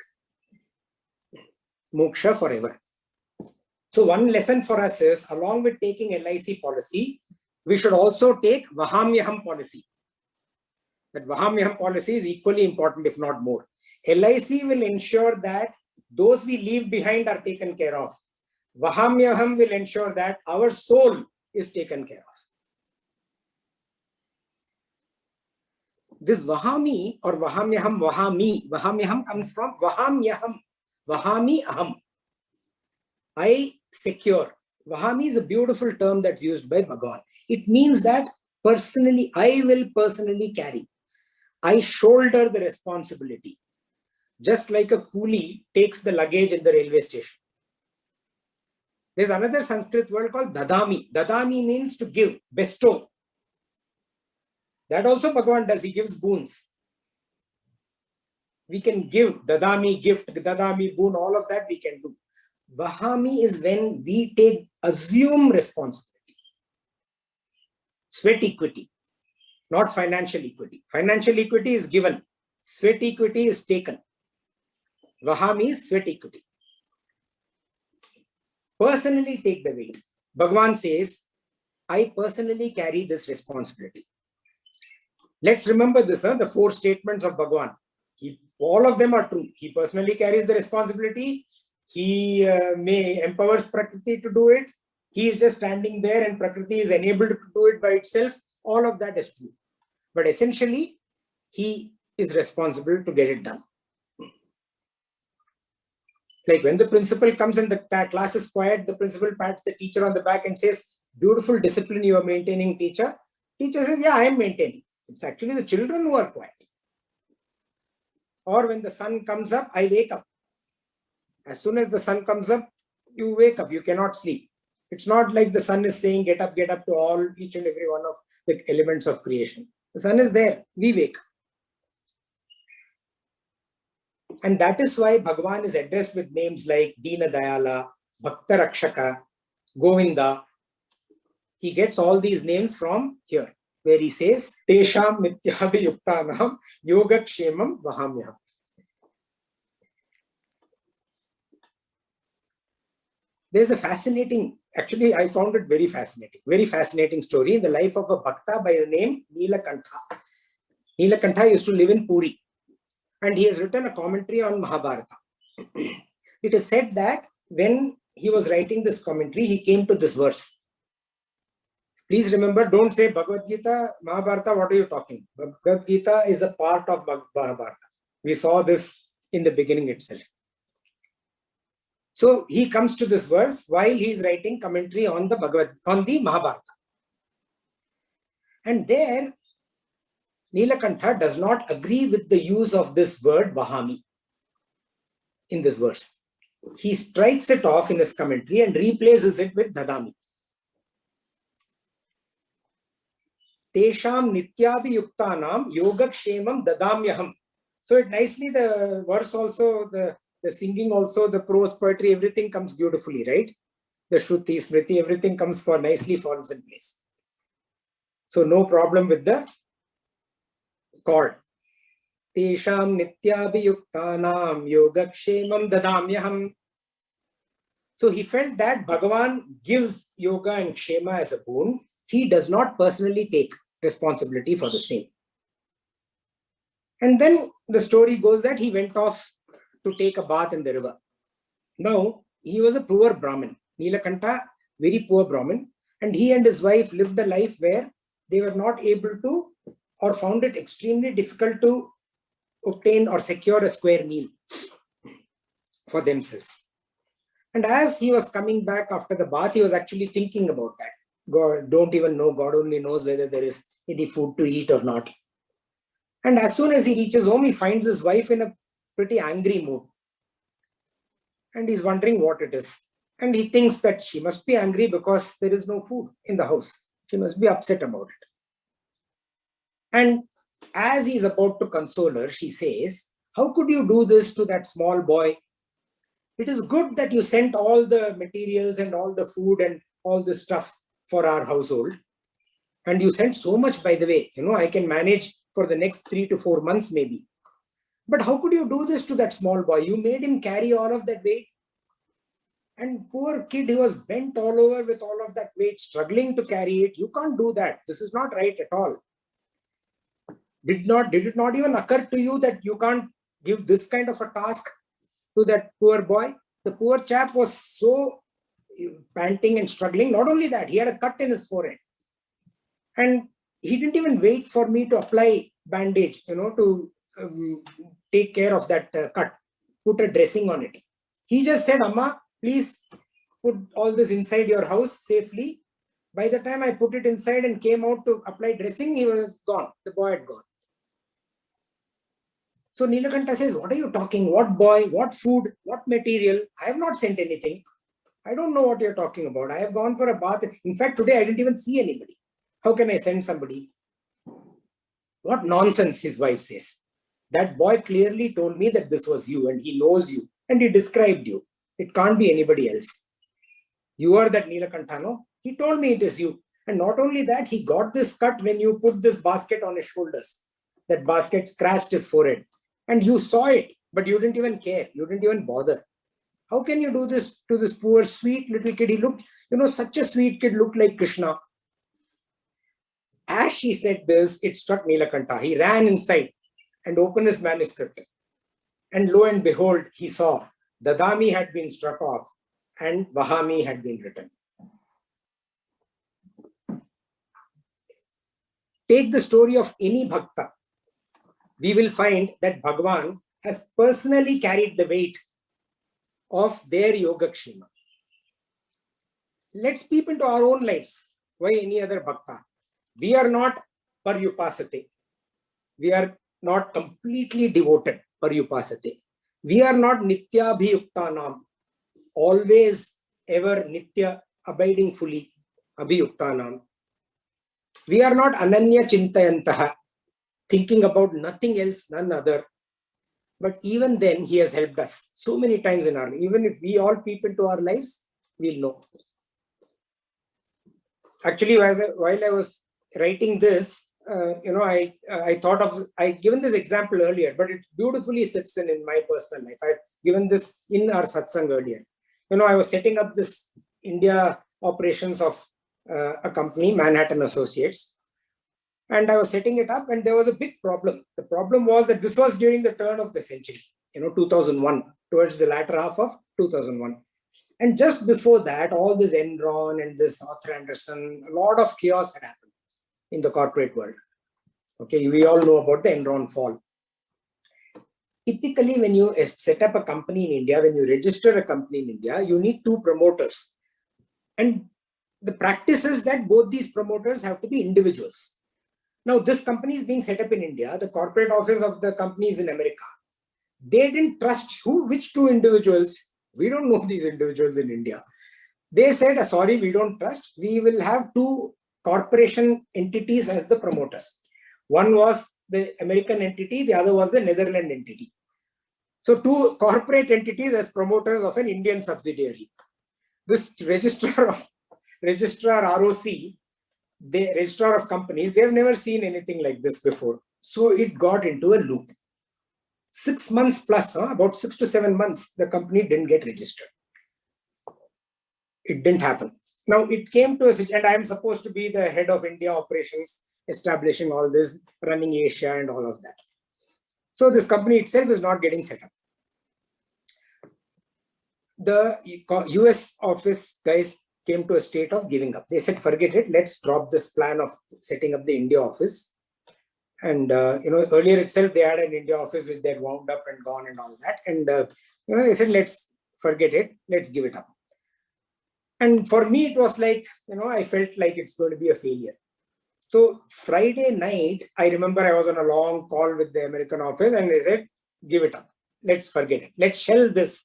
Moksha forever. So one lesson for us is, along with taking LIC policy, we should also take Vahamyaham policy. That Vahamyaham policy is equally important, if not more. LIC will ensure that those we leave behind are taken care of. Vahamyaham will ensure that our soul is taken care of. This Vahami or Vahamyaham, Vahamyaham comes from Vahamyaham, Vahami aham. I secure. Vahami is a beautiful term that's used by Bhagavan. It means that personally, I will personally carry. I shoulder the responsibility. Just like a coolie takes the luggage in the railway station. There's another Sanskrit word called Dadami. Dadami means to give, bestow. That also Bhagavan does. He gives boons. We can give Dadami, gift, Dadami, boon, all of that we can do. Vahami is when we assume responsibility. Sweat equity, not financial equity. Financial equity is given. Sweat equity is taken. Vaham is sweat equity. Personally take the weight. Bhagavan says, I personally carry this responsibility. Let's remember this, the 4 statements of Bhagavan. All of them are true. He personally carries the responsibility. He may empowers Prakriti to do it. He is just standing there and Prakriti is enabled to do it by itself. All of that is true. But essentially, he is responsible to get it done. Like when the principal comes and the class is quiet, the principal pats the teacher on the back and says, beautiful discipline you are maintaining, teacher. Teacher says, yeah, I am maintaining. It's actually the children who are quiet. Or when the sun comes up, I wake up. As soon as the sun comes up, you wake up. You cannot sleep. It's not like the sun is saying, get up to all, each and every one of the elements of creation. The sun is there. We wake. And that is why Bhagavan is addressed with names like Dina Dayala, Bhakta Rakshaka, Govinda. He gets all these names from here, where he says, Tesham Nityabhi Yuktanam Yogakshemam Vahamyam. There's a fascinating, actually I found it very fascinating story in the life of a Bhakta by the name Nilakantha. Nilakantha used to live in Puri. And he has written a commentary on Mahabharata. It is said that when he was writing this commentary, he came to this verse. Please remember, don't say Bhagavad Gita, Mahabharata, what are you talking? Bhagavad Gita is a part of Mahabharata. We saw this in the beginning itself. So he comes to this verse while he is writing commentary on the Mahabharata. And there, Nilakantha does not agree with the use of this word Vahami in this verse. He strikes it off in his commentary and replaces it with Dadami. Tesham Nityabhi Yuktanam Yogakshemam Dadamyaham. So it nicely, the verse also, the singing also, the prose, poetry, everything comes beautifully, right? The Shruti, Smriti, everything comes for nicely falls in place. So no problem with the chord. Tesham Nityabhiyuktanam Yogakshemam Dadamyaham. So he felt that Bhagavan gives yoga and kshema as a boon. He does not personally take responsibility for the same. And then the story goes that he went off to take a bath in the river. Now, he was a poor Brahmin. Nilakantha, very poor Brahmin. And he and his wife lived a life where they were not able to, or found it extremely difficult to obtain or secure a square meal for themselves. And as he was coming back after the bath, he was actually thinking about that. God, don't even know, God only knows whether there is any food to eat or not. And as soon as he reaches home, he finds his wife in a pretty angry mood. And he's wondering what it is. And he thinks that she must be angry because there is no food in the house. She must be upset about it. And as he's about to console her, she says, how could you do this to that small boy? It is good that you sent all the materials and all the food and all the stuff for our household. And you sent so much, by the way, I can manage for the next 3 to 4 months maybe. But how could you do this to that small boy? You made him carry all of that weight. And poor kid, he was bent all over with all of that weight, struggling to carry it. You can't do that. This is not right at all. Did it not even occur to you that you can't give this kind of a task to that poor boy? The poor chap was so panting and struggling. Not only that, he had a cut in his forehead. And he didn't even wait for me to apply bandage, to take care of that cut, put a dressing on it. He just said, Amma, please put all this inside your house safely. By the time I put it inside and came out to apply dressing, he was gone. The boy had gone. So Nilakantha says, what are you talking? What boy? What food? What material? I have not sent anything. I don't know what you're talking about. I have gone for a bath. In fact, today I didn't even see anybody. How can I send somebody? What nonsense, his wife says. That boy clearly told me that this was you and he knows you and he described you. It can't be anybody else. You are that Nilakantha, no? He told me it is you. And not only that, he got this cut when you put this basket on his shoulders. That basket scratched his forehead. And you saw it, but you didn't even care. You didn't even bother. How can you do this to this poor, sweet little kid? He looked, such a sweet kid, looked like Krishna. As she said this, it struck Nilakanta. He ran inside and opened his manuscript. And lo and behold, he saw Dadami had been struck off and Vahami had been written. Take the story of any bhakta. We will find that Bhagavan has personally carried the weight of their Yogakshema. Let's peep into our own lives. Why any other bhakta? We are not paryupasate. We are not completely devoted paryupasate. We are not nitya abhiyuktanam, always ever nitya abiding fully abhiyuktanam. We are not ananya chintayantaha, thinking about nothing else, none other. But even then, he has helped us so many times in our life. Even if we all peep into our lives, we'll know. Actually, while I was writing this, I thought of, I'd given this example earlier, but it beautifully sits in my personal life. I've given this in our satsang earlier. I was setting up this India operations of a company, Manhattan Associates. And I was setting it up and there was a big problem. The problem was that this was during the turn of the century, 2001, towards the latter half of 2001. And just before that, all this Enron and this Arthur Andersen, a lot of chaos had happened in the corporate world. Okay, we all know about the Enron fall. Typically, when you set up a company in India, when you register a company in India, you need two promoters. And the practice is that both these promoters have to be individuals. Now, this company is being set up in India. The corporate office of the company is in America. They didn't trust which two individuals. We don't know these individuals in India. They said, sorry, we don't trust. We will have two corporation entities as the promoters. One was the American entity, the other was the Netherlands entity. So two corporate entities as promoters of an Indian subsidiary. This registrar ROC, the registrar of companies, they've never seen anything like this before. So it got into a loop. 6 months plus, about 6 to 7 months, the company didn't get registered. It didn't happen. Now it came to a situation, and I am supposed to be the head of India operations, establishing all this, running Asia and all of that. So this company itself is not getting set up. The US office guys came to a state of giving up. They said, forget it, let's drop this plan of setting up the India office. And, earlier itself, they had an India office which they had wound up and gone and all that. And, they said, let's forget it, let's give it up. And for me, it was like, I felt like it's going to be a failure. So Friday night, I remember I was on a long call with the American office and they said, give it up. Let's forget it. Let's shelve this.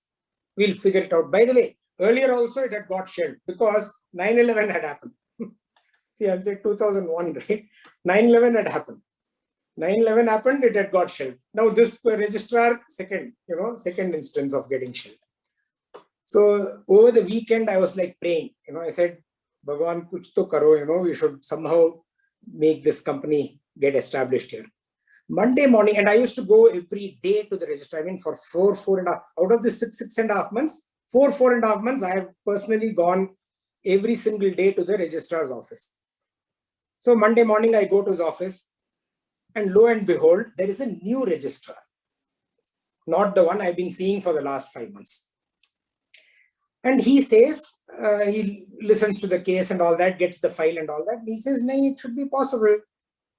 We'll figure it out. By the way, earlier also it had got shelved because 9/11 had happened. See, I'm saying 2001, right? 9/11 had happened. 9/11 happened, it had got shelved. Now this registrar, second instance of getting shelved. So over the weekend, I was like praying, I said, Bhagavan, kuch to karo, we should somehow make this company get established here. Monday morning, and I used to go every day to the registrar. I mean, for 4.5, out of the 6.5 months, 4.5 months, I have personally gone every single day to the registrar's office. So Monday morning, I go to his office and lo and behold, there is a new registrar, not the one I've been seeing for the last 5 months. And he says, he listens to the case and all that, gets the file and all that. He says, no, it should be possible.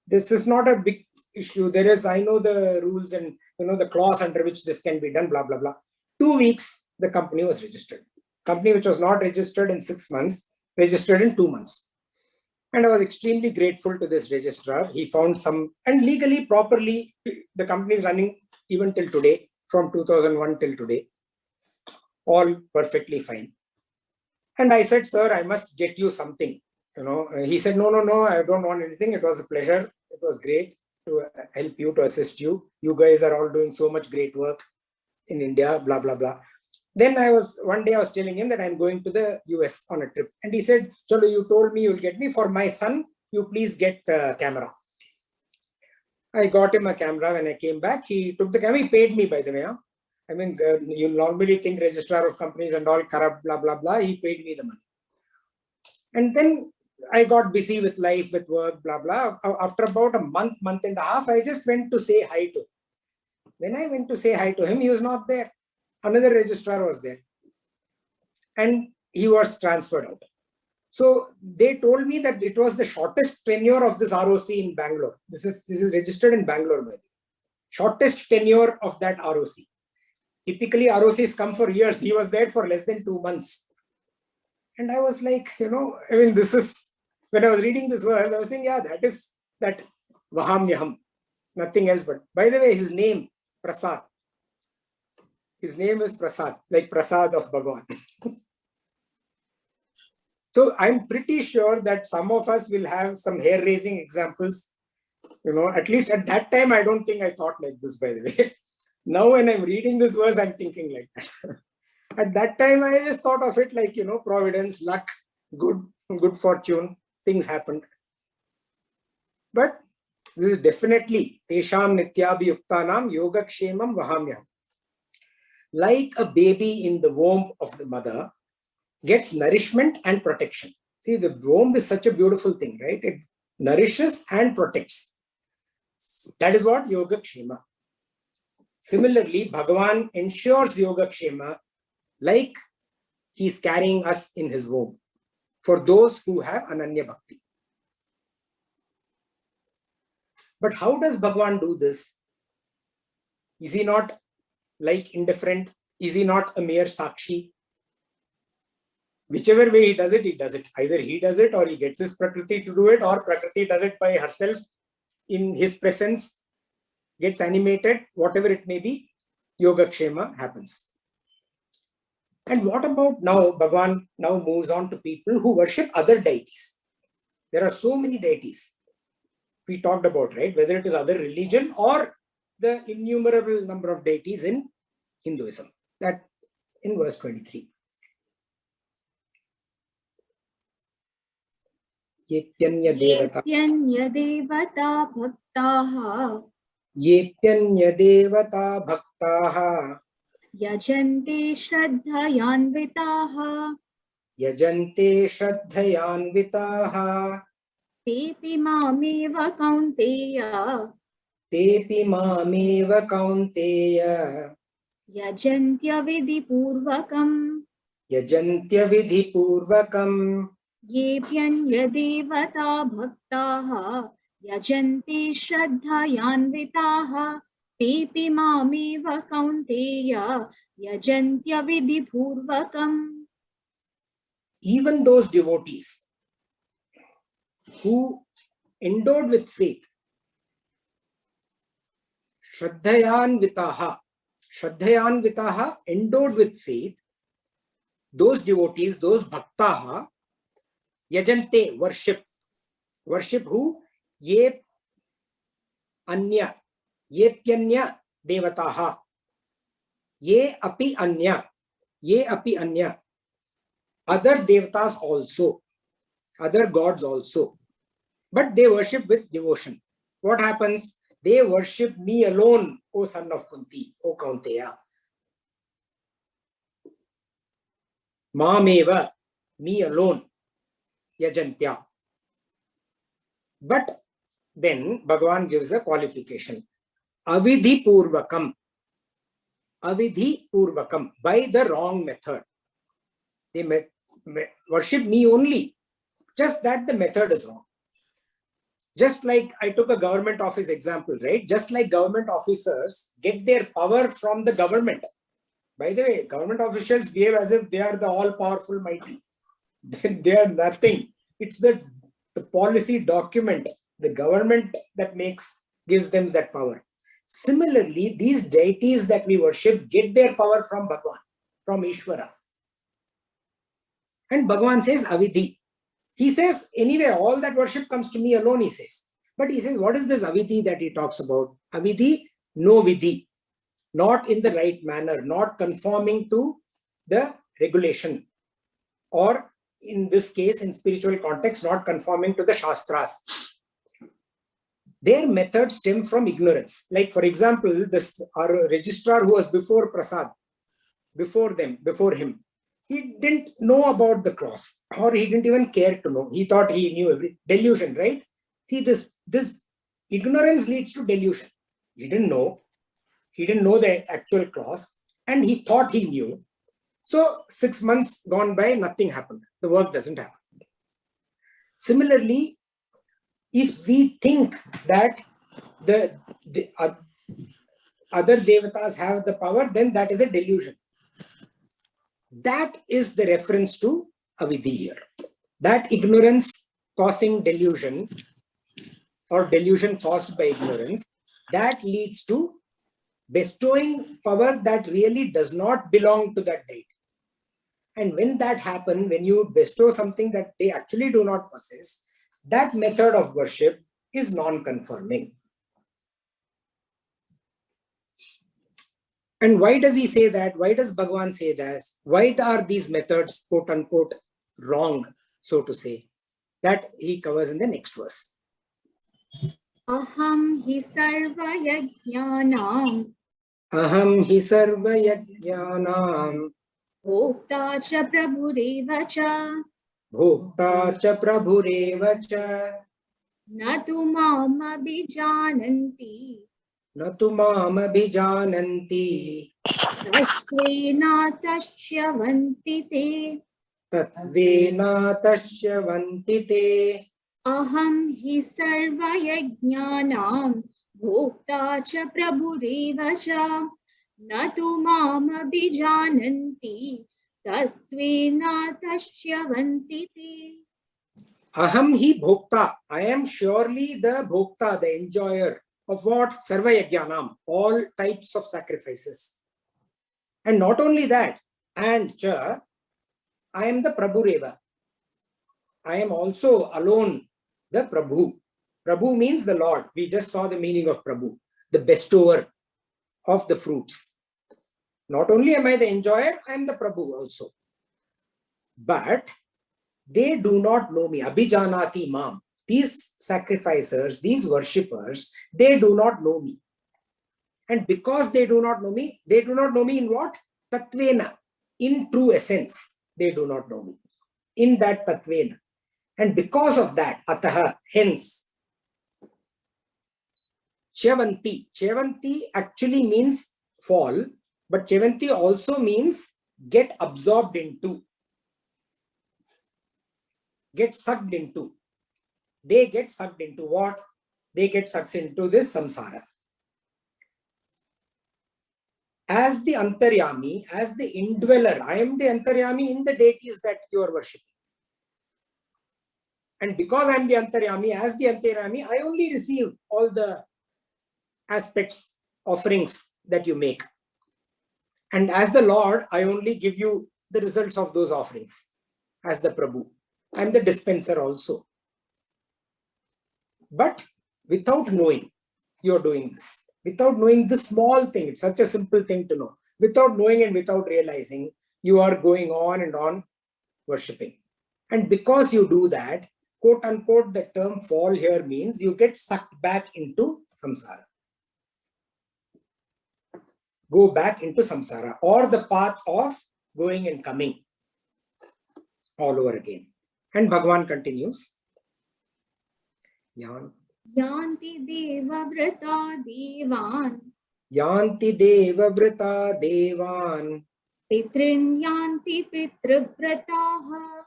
This is not a big issue. There is, I know the rules and, the clause under which this can be done, blah, blah, blah. 2 weeks, the company was registered. Company which was not registered in 6 months, registered in 2 months. And I was extremely grateful to this registrar. He found some, and legally, properly, the company is running even till today, from 2001 till today. All perfectly fine. And I said, sir, I must get you something. He said, no, I don't want anything. It was a pleasure. It was great to help you, to assist you. You guys are all doing so much great work in India, blah, blah, blah. Then one day I was telling him that I'm going to the US on a trip. And he said, Chalo, you told me you'll get me. For my son, you please get a camera. I got him a camera. When I came back, he took the camera. He paid me, by the way. Huh? I mean, you normally think registrar of companies and all corrupt, blah, blah, blah. He paid me the money. And then I got busy with life, with work, blah, blah. After about a month and a half, I just went to say hi to him. When I went to say hi to him, he was not there. Another registrar was there. And he was transferred out. So they told me that it was the shortest tenure of this ROC in Bangalore. This is registered in Bangalore, by the way. Shortest tenure of that ROC. Typically, ROCs come for years. He was there for less than 2 months. And I was like, I mean, this is, when I was reading this verse, I was saying, yeah, that is that Vahamyaham. Nothing else but. By the way, his name, Prasad. His name is Prasad, like Prasad of Bhagavan. So I'm pretty sure that some of us will have some hair-raising examples. At least at that time, I don't think I thought like this, by the way. Now, when I'm reading this verse, I'm thinking like that. At that time, I just thought of it like, providence, luck, good fortune, things happened. But this is definitely Tesham Nityabhiyuktanam Yogakshemam Vahamyam. Like a baby in the womb of the mother gets nourishment and protection. See, the womb is such a beautiful thing, right? It nourishes and protects. That is what Yogakshema. Similarly, Bhagavan ensures Yogakshema like he's carrying us in his womb for those who have Ananya Bhakti. But how does Bhagavan do this? Is he not like indifferent? Is he not a mere Sakshi? Whichever way he does it, he does it. Either he does it or he gets his Prakriti to do it, or Prakriti does it by herself in his presence, gets animated, whatever it may be, Yogakshema happens. And what about now? Bhagavan now moves on to people who worship other deities. There are so many deities we talked about, right? Whether it is other religion or the innumerable number of deities in Hinduism. That in verse 23. Yepyanya devata bhaktaha yajante shraddhayanvitaha tepi mameva kaunteya yajantya vidhipurvakam yepyanya devata bhaktaha yajante shraddhayanvitaha tepi mameva kaunteya yajantya vidhipurvakam. Even those devotees who endowed with faith, Shraddhayanvitaha, endowed with faith, those devotees, those bhaktaha, yajante, worship who? Yepyanya devataha, ye api anya, other devatas also, other gods also, but they worship with devotion. What happens? They worship me alone, O son of Kunti, O Kaunteya. Mameva, me alone, yajantya. But then Bhagavan gives a qualification. Avidhi purvakam, by the wrong method. They worship me only, just that the method is wrong. Just like I took a government office example, right? Just like government officers get their power from the government. By the way, government officials behave as if they are the all-powerful mighty. They are nothing. It's the policy document, the government that gives them that power. Similarly, these deities that we worship get their power from Bhagavan, from Ishvara. And Bhagavan says avidhi. He says, anyway, all that worship comes to me alone, he says. But he says, what is this avidhi that he talks about? Avidhi, no vidhi. Not in the right manner, not conforming to the regulation, or in this case, in spiritual context, not conforming to the Shastras. Their methods stem from ignorance. Like, for example, this our registrar who was before Prasad, before him, he didn't know about the cross, or he didn't even care to know. He thought he knew every delusion, right? See, this ignorance leads to delusion. He didn't know the actual cross, and he thought he knew. So 6 months gone by, nothing happened. The work doesn't happen. Similarly, if we think that the other devatas have the power, then that is a delusion. That is the reference to avidhi here. That ignorance causing delusion, or delusion caused by ignorance, that leads to bestowing power that really does not belong to that deity. And when that happens, when you bestow something that they actually do not possess, that method of worship is non-conforming. And why does he say that? Why does Bhagavan say that? Why are these methods, quote unquote, wrong, so to say? That he covers in the next verse. Aham hi sarva yajnanam Aham hi sarva yajnanam bhokta cha prabhureva cha bhokta cha prabhureva cha na tu mam abhijananti na tu mam abhijananti tasvena tashyavanti te. tatvena tashyavanti te. Aham hi sarva yajnanam bhokta cha prabhureva cha na tu mam abhijananti tatvena tashyavanti te. Aham hi bhokta. I am surely the bhokta, the enjoyer of what? Sarva yajnanam, all types of sacrifices. And not only that, and cha, I am the Prabhureva. I am also alone the Prabhu. Prabhu means the Lord. We just saw the meaning of Prabhu, the bestower of the fruits. Not only am I the enjoyer, I am the Prabhu also. But they do not know me. Abhijanati mam. These sacrificers, these worshippers, they do not know me. And because they do not know me in what? Tatvena. In true essence, they do not know me. In that tatvena. And because of that, ataha, hence, Chevanti. Chevanti actually means fall, but Chevanti also means get absorbed into, get sucked into. They get sucked into what? They get sucked into this samsara. As the Antaryami, as the indweller, I am the Antaryami in the deities that you are worshipping. And because I am the Antaryami, as the Antaryami, I only receive all the aspects, offerings that you make. And as the Lord, I only give you the results of those offerings as the Prabhu. I am the dispenser also. But without knowing, you are doing this. Without knowing this small thing, it's such a simple thing to know. Without knowing and without realizing, you are going on and on worshipping. And because you do that, quote unquote, the term fall here means you get sucked back into samsara. Go back into samsara, or the path of going and coming all over again. And Bhagavan continues. Yanti deva vrata devan Yanti deva vrata devan pitrin yanti pitrvrataha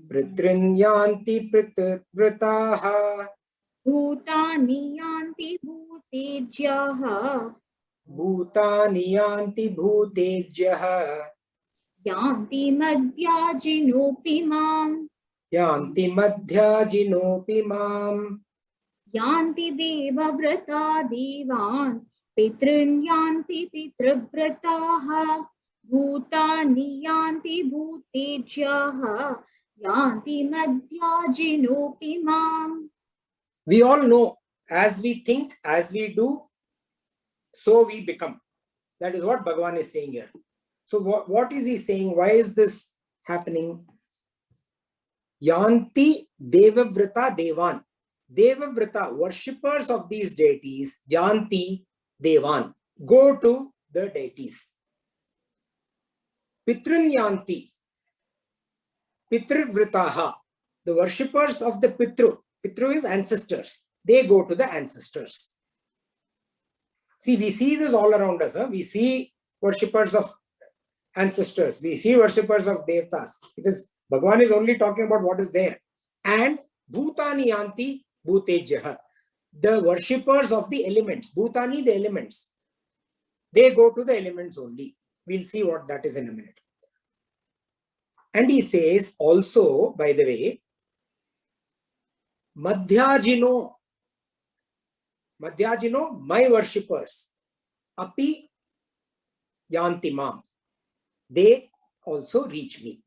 Pritrin yanti pitrvrataha bhutani yanti bhutejyaha Bhutani yanti bhutejyaha yanti madhyajinopi mam Yanti madhyajinopi mam yanti deva vrata devan pitrin yanti pitrvrataha bhutani yanti bhutejyaha yanti madhyajinopi mam. We all know, as we think, as we do, so we become. That is what Bhagavan is saying here. So what is he saying? Why is this happening? Yanti Devavrata Devan. Devavrata, worshippers of these deities, Yanti Devan, go to the deities. Pitrun Yanti, Pitrivrataha, the worshippers of the Pitru. Pitru is ancestors. They go to the ancestors. See, we see this all around us. We see worshippers of ancestors. We see worshippers of Devtas. It is, Bhagavan is only talking about what is there. And Bhutani Yanti Bhutejyaha, the worshippers of the elements. Bhutani, the elements. They go to the elements only. We'll see what that is in a minute. And he says also, by the way, Madhyajino, my worshippers, Api Yantimam, they also reach me.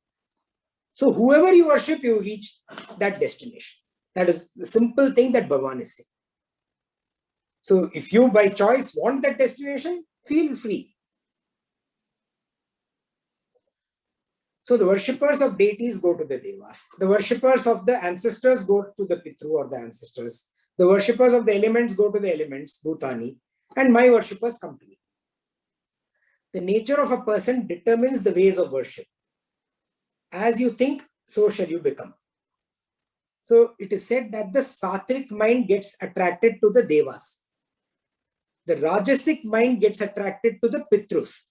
So whoever you worship, you reach that destination. That is the simple thing that Bhagavan is saying. So if you by choice want that destination, feel free. So the worshippers of deities go to the devas. The worshippers of the ancestors go to the Pitru or the ancestors. The worshippers of the elements go to the elements, Bhutani. And my worshippers come to me. The nature of a person determines the ways of worship. As you think, so shall you become. So it is said that the Sattvic mind gets attracted to the devas. The Rajasic mind gets attracted to the Pitrus.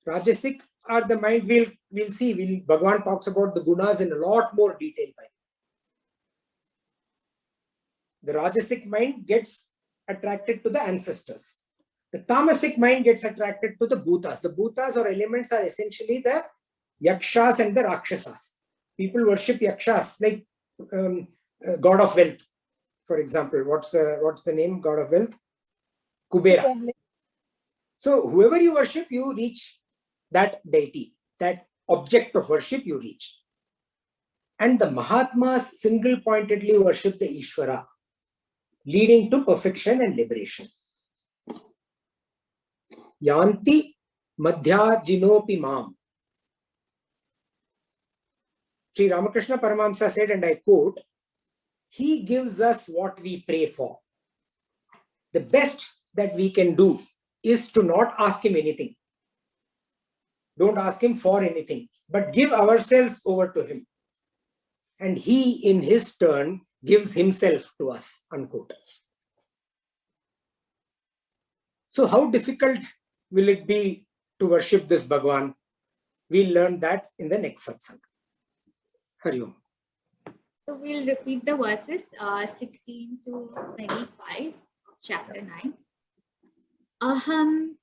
Rajasic are the mind, we'll see, Bhagavan talks about the gunas in a lot more detail. The Rajasic mind gets attracted to the ancestors. The Tamasic mind gets attracted to the Bhutas. The Bhutas or elements are essentially the Yakshas and the Rakshasas. People worship Yakshas, like God of wealth, for example. What's the name, God of wealth? Kubera. So whoever you worship, you reach that deity, that object of worship you reach. And the Mahatmas single-pointedly worship the Ishvara, leading to perfection and liberation. Yanti Madhya Jinopi Mam. Sri Ramakrishna Paramahamsa said, and I quote, he gives us what we pray for. The best that we can do is to not ask him anything. Don't ask him for anything, but give ourselves over to him. And he, in his turn, gives himself to us, unquote. So how difficult will it be to worship this Bhagavan? We'll learn that in the next satsang. Hari Om. So we'll repeat the verses 16 to 25, chapter 9. Aham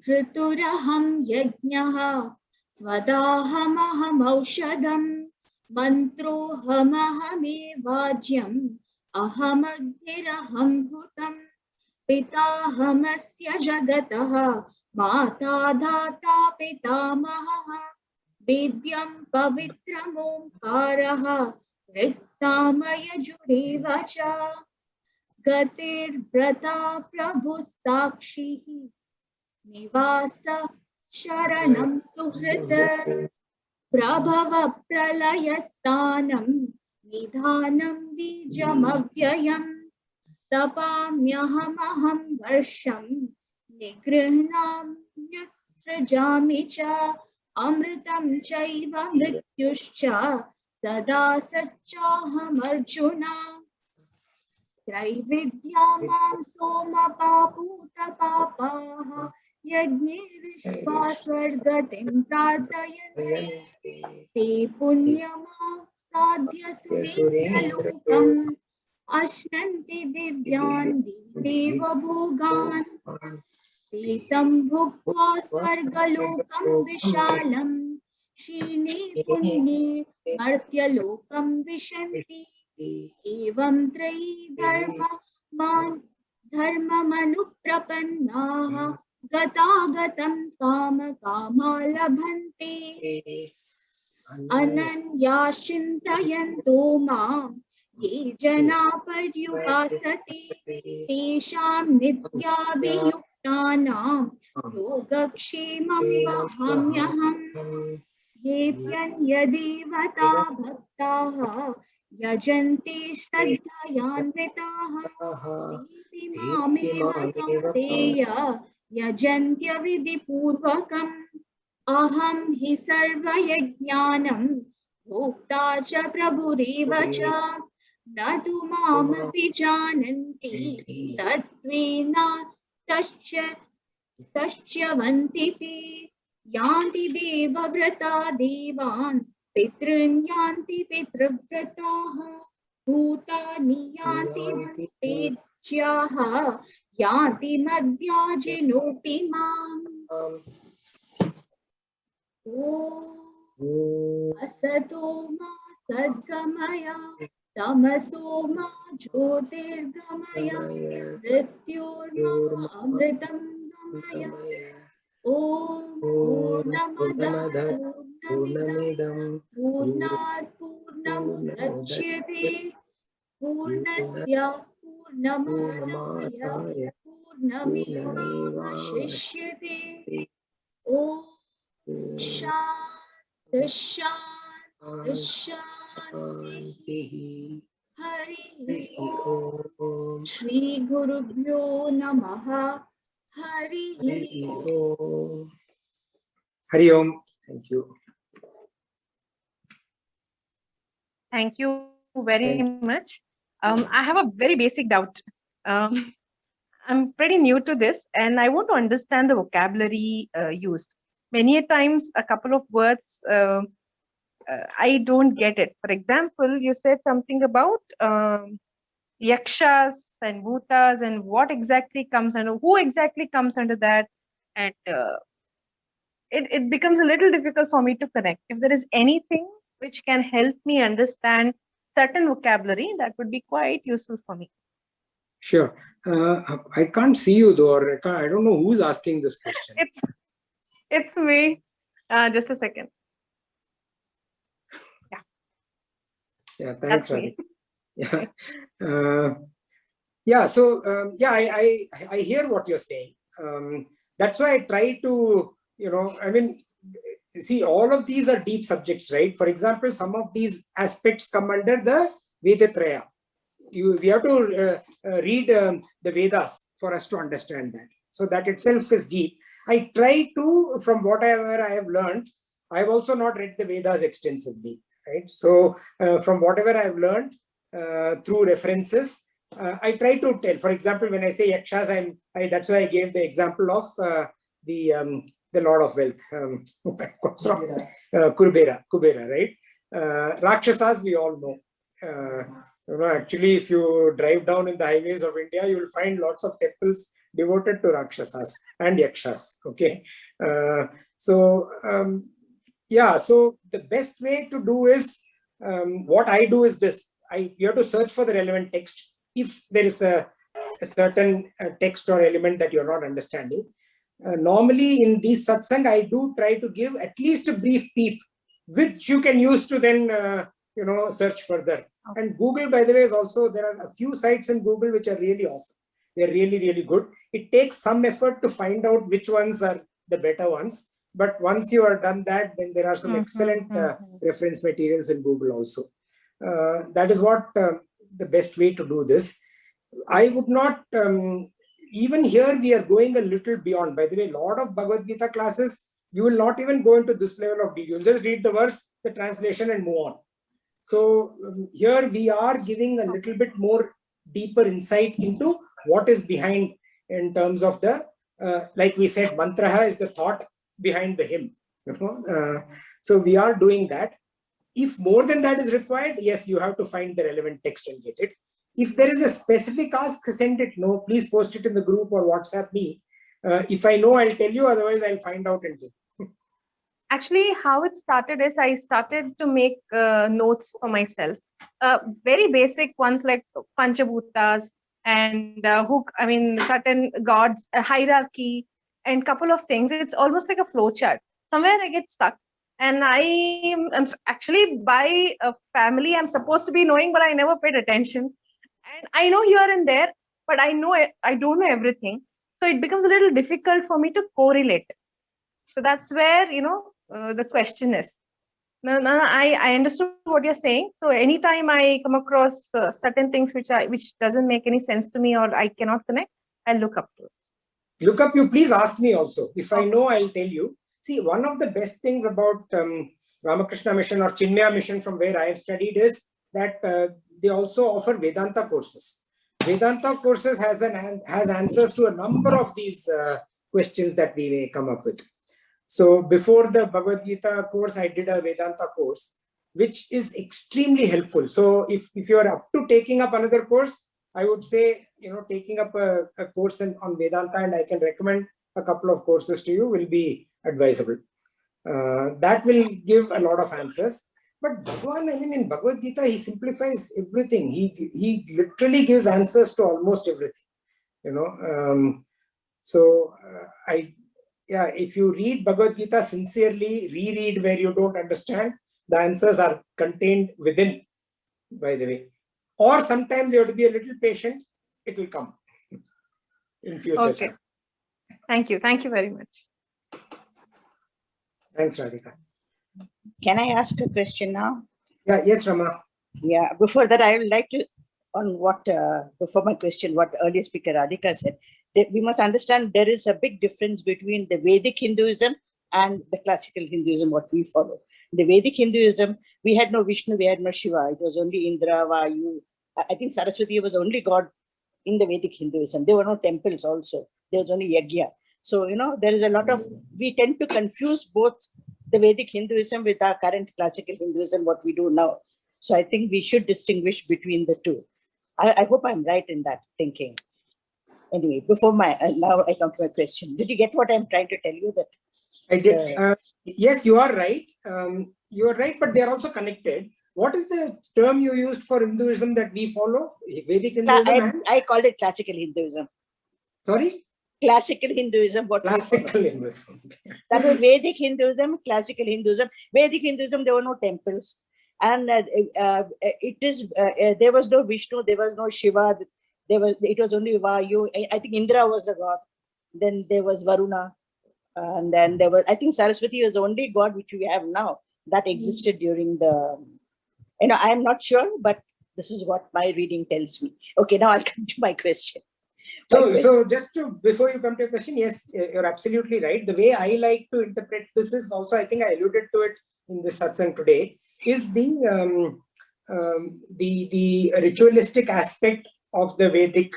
krituraham yajnaha svadahamaham aushadam mantrohamahame ahamagdiraham bhutam pitahamasya jagataha mata dhata pitamaha Vidyam pavitram omkaraha Riksamaya judevacha Gatir brata prabhu sakshihi Nivasa sharanam suhrita Prabhava pralayastanam Nidhanam bijamavyayam Tapamyahamaham varsham Nigrihnam nyutrajamicha Amritam chaiva mrityuscha sada satchaham arjuna Traividyamam soma paputa papaha Yajne vishvasvargatim prarthayate Te punyama sadhya suretralokam Ashnanti divyan deva bhogan Tetam bhukva svargalokam vishalam Shine punye martyalokam vishanti Evam trayi dharma manuprapannaha Gatagatam kama kama labhante Ananyashintayanto mam Ye jana paryupasate Tesham nityabhiyukta भक्तानां योगक्षेमं वहाम्यहम् येऽप्यन्यदेवता भक्ताः यजन्ते श्रद्धयान्विताः तेऽपि मामेव कौन्तेय यजन्त्यविधिपूर्वकम् अहं हि सर्वयज्ञानं भोक्ता च प्रभुरेव च न तु मामपि जानन्ति तत्त्वेन तश्च्यवन्ति ते यान्ति देवव्रता देवान् पितॄन् यान्ति पितृव्रताः भूतानि यान्ति मनुष्याः यान्ति मद्याजिनोऽपि माम् ॐ असतो मा सद्गमय तमसो मा ज्योतिर्गमय मृत्योर्मा अमृतं गमय ॐ पूर्णमदः पूर्णमिदं पूर्णात् पूर्णमुदच्यते पूर्णस्य पूर्णमादाय पूर्णमेवावशिष्यते ॐ शान्ति शान्ति शान्तिः हरिः ॐ श्री गुरुभ्यो नमः हरिः ॐ Hari Om. Thank you. Thank you very much. I have a very basic doubt. I'm pretty new to this and I want to understand the vocabulary used. Many a times, a couple of words, I don't get it. For example, you said something about yakshas and bhutas and what exactly comes under, who exactly comes under that. And it becomes a little difficult for me to connect. If there is anything which can help me understand certain vocabulary, that would be quite useful for me. Sure. I can't see you though, or I don't know who's asking this question. It's me. Just a second. Yeah, thanks, That's me. Ravi. Yeah. So I hear what you're saying. That's why I try to, I mean, see, all of these are deep subjects, right? For example, some of these aspects come under the Vedatraya. We have to read the Vedas for us to understand that. So that itself is deep. I try to, from whatever I have learned, I have also not read the Vedas extensively, right? So from whatever I have learned through references, I try to tell. For example, when I say yakshas, that's why I gave the example of the Lord of Wealth, Kubera, right? Rakshasas, we all know. Actually, if you drive down in the highways of India, you will find lots of temples devoted to Rakshasas and Yakshas. Okay. So the best way to do is, what I do is this. You have to search for the relevant text. If there is a certain text or element that you're not understanding, normally in these satsang, I do try to give at least a brief peep, which you can use to then, search further. And Google, by the way, is also, there are a few sites in Google which are really awesome. They're really, really good. It takes some effort to find out which ones are the better ones. But once you are done that, then there are some excellent reference materials in Google also. That is what the best way to do this. I would not, even here we are going a little beyond. By the way, a lot of Bhagavad Gita classes, you will not even go into this level of detail. Just read the verse, the translation, and move on. So here we are giving a little bit more deeper insight into what is behind in terms of the, like we said, mantraha is the thought behind the hymn. So we are doing that. If more than that is required, yes, you have to find the relevant text and get it. If there is a specific ask, send it. No, please post it in the group or WhatsApp me. If I know, I'll tell you. Otherwise, I'll find out and give. Actually, how it started is I started to make notes for myself. Very basic ones like Panchabhutas and certain gods, a hierarchy, and couple of things. It's almost like a flow chart. Somewhere I get stuck. And I am actually, by a family, I'm supposed to be knowing, but I never paid attention. And I know here and there, but I don't know everything. So it becomes a little difficult for me to correlate. So that's where, the question is. No, I understood what you're saying. So anytime I come across certain things which doesn't make any sense to me or I cannot connect, I'll look up to it. Look up, you please ask me also. If I know, I'll tell you. See, one of the best things about Ramakrishna Mission or Chinmaya Mission from where I have studied is that they also offer Vedanta courses. Vedanta courses has answers to a number of these questions that we may come up with. So before the Bhagavad Gita course, I did a Vedanta course, which is extremely helpful. So if you are up to taking up another course, I would say, taking up a course on Vedanta, and I can recommend a couple of courses to you, will be advisable. That will give a lot of answers. But Bhagwan, in Bhagavad Gita, he simplifies everything. He literally gives answers to almost everything. If you read Bhagavad Gita sincerely, reread where you don't understand, the answers are contained within, by the way. Or sometimes you have to be a little patient, it will come in future. Okay. Thank you. Thank you very much. Thanks, Radhika. Can I ask a question now? Yeah, yes, Rama. Yeah, before that, I would like to, before my question, what earlier speaker Radhika said, that we must understand there is a big difference between the Vedic Hinduism and the classical Hinduism, what we follow. The Vedic Hinduism, we had no Vishnu, we had no Shiva. It was only Indra, Vayu. I think Saraswati was the only god in the Vedic Hinduism. There were no temples also. There was only Yajna. So, there is a lot of, we tend to confuse both the Vedic Hinduism with our current classical Hinduism, what we do now. So I think we should distinguish between the two. I hope I'm right in that thinking. Anyway, now I come to my question. Did you get what I'm trying to tell you? That I did. Yes, you are right. You are right, but they are also connected. What is the term you used for Hinduism that we follow? Vedic Hinduism? I called it classical Hinduism. Sorry? Classical Hinduism. Classical Hinduism. That was Vedic Hinduism, classical Hinduism. Vedic Hinduism, there were no temples. And there was no Vishnu, there was no Shiva. It was only Vayu. I think Indra was the god. Then there was Varuna. And then there was, I think Saraswati was the only god which we have now that existed during the, I'm not sure, but this is what my reading tells me. Okay, now I'll come to my question. So just before you come to your question, yes, you're absolutely right. The way I like to interpret this is also, I think I alluded to it in this satsang today, is the ritualistic aspect of the Vedic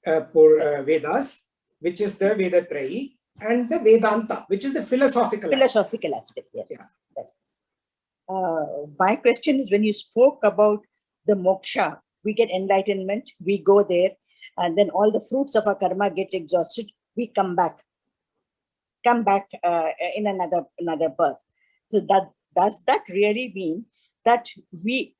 Vedas, which is the Vedatrayi, and the Vedanta, which is the philosophical aspect. Yes. Yeah. My question is, when you spoke about the moksha, we get enlightenment, we go there, and then all the fruits of our karma gets exhausted, we come back in another birth. So does that really mean that we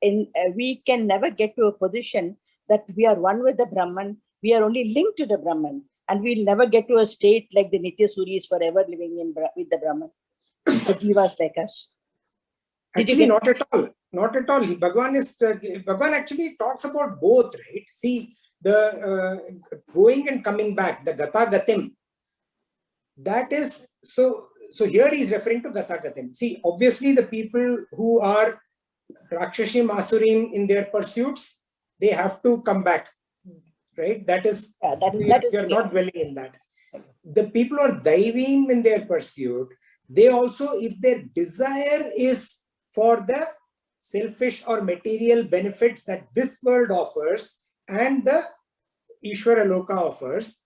can never get to a position that we are one with the Brahman, we are only linked to the Brahman, and we'll never get to a state like the Nitya Suris forever living with the Brahman, the jivas like us? Actually, not at all. Not at all. Bhagwan actually talks about both, right? See, the going and coming back, the Gata Gatim, that is, so here he's referring to Gata Gatim. See, obviously the people who are Rakshashim, Asurim in their pursuits, they have to come back, right? That is, we are not dwelling in that. The people who are Daivim in their pursuit, they also, if their desire is for the selfish or material benefits that this world offers and the Ishvara Loka offers,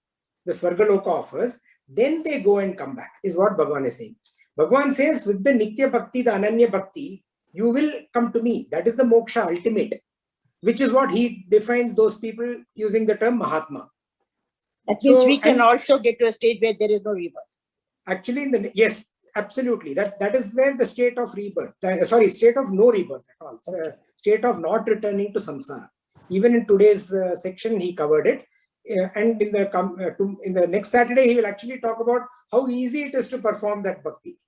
the Swarga Loka offers, then they go and come back, is what Bhagwan is saying. Bhagwan says, with the Nitya Bhakti, the Ananya Bhakti, you will come to me. That is the moksha ultimate, which is what he defines those people using the term Mahatma. That means we can also get to a stage where there is no rebirth. Actually, yes, absolutely. That is where the state of rebirth, state of no rebirth at all. It's a state of not returning to samsara. Even in today's section, he covered it. And in the next Saturday, he will actually talk about how easy it is to perform that bhakti.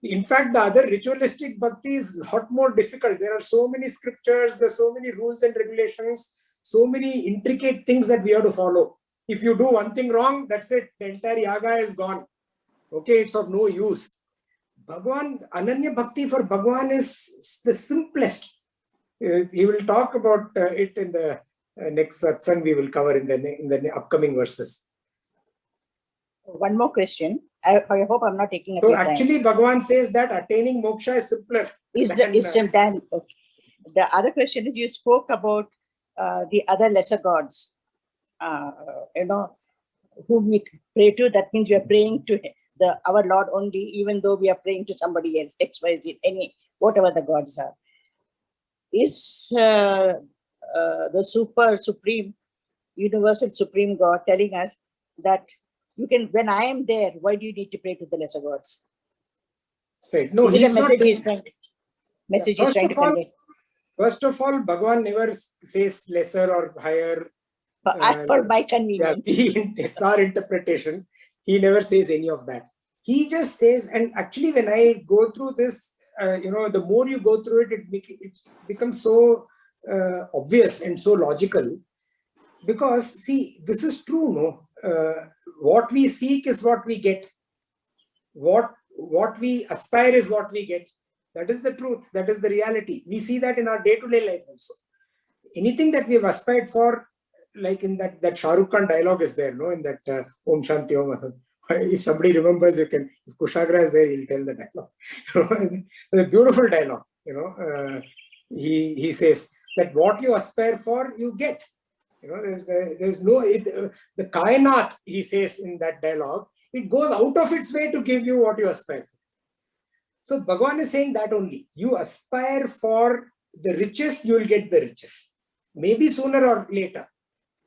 In fact, the other ritualistic bhakti is a lot more difficult. There are so many scriptures, there are so many rules and regulations, so many intricate things that we have to follow. If you do one thing wrong, that's it. The entire yaga is gone. Okay, it's of no use. Bhagwan, Ananya Bhakti for Bhagwan is the simplest. He will talk about it in the next satsang we will cover in the upcoming verses. One more question. I hope I'm not taking up So your time. actually, Bhagwan says that attaining moksha is simpler. The other question is, you spoke about the other lesser gods, whom we pray to. That means we are praying to our Lord only, even though we are praying to somebody else, X, Y, Z, whatever the gods are. Is the supreme, universal supreme God telling us that you can, when I am there, why do you need to pray to the lesser gods? Right. No, he's not. Message he's trying to convey. First of all, Bhagwan never says lesser or higher. For my convenience. It's our interpretation. He never says any of that. He just says, and actually when I go through this, the more you go through it, it becomes so obvious and so logical. Because see, this is true, no? What we seek is what we get. What we aspire is what we get. That is the truth. That is the reality. We see that in our day-to-day life also. Anything that we have aspired for, like in that Shah Rukh Khan dialogue is there, no? In that Om Shanti Om. If somebody remembers, you can. If Kushagra is there, he'll tell the dialogue. The beautiful dialogue. He says that what you aspire for, you get. There's no the kainat. He says in that dialogue, it goes out of its way to give you what you aspire for. So Bhagwan is saying that only. You aspire for the riches, you will get the riches. Maybe sooner or later.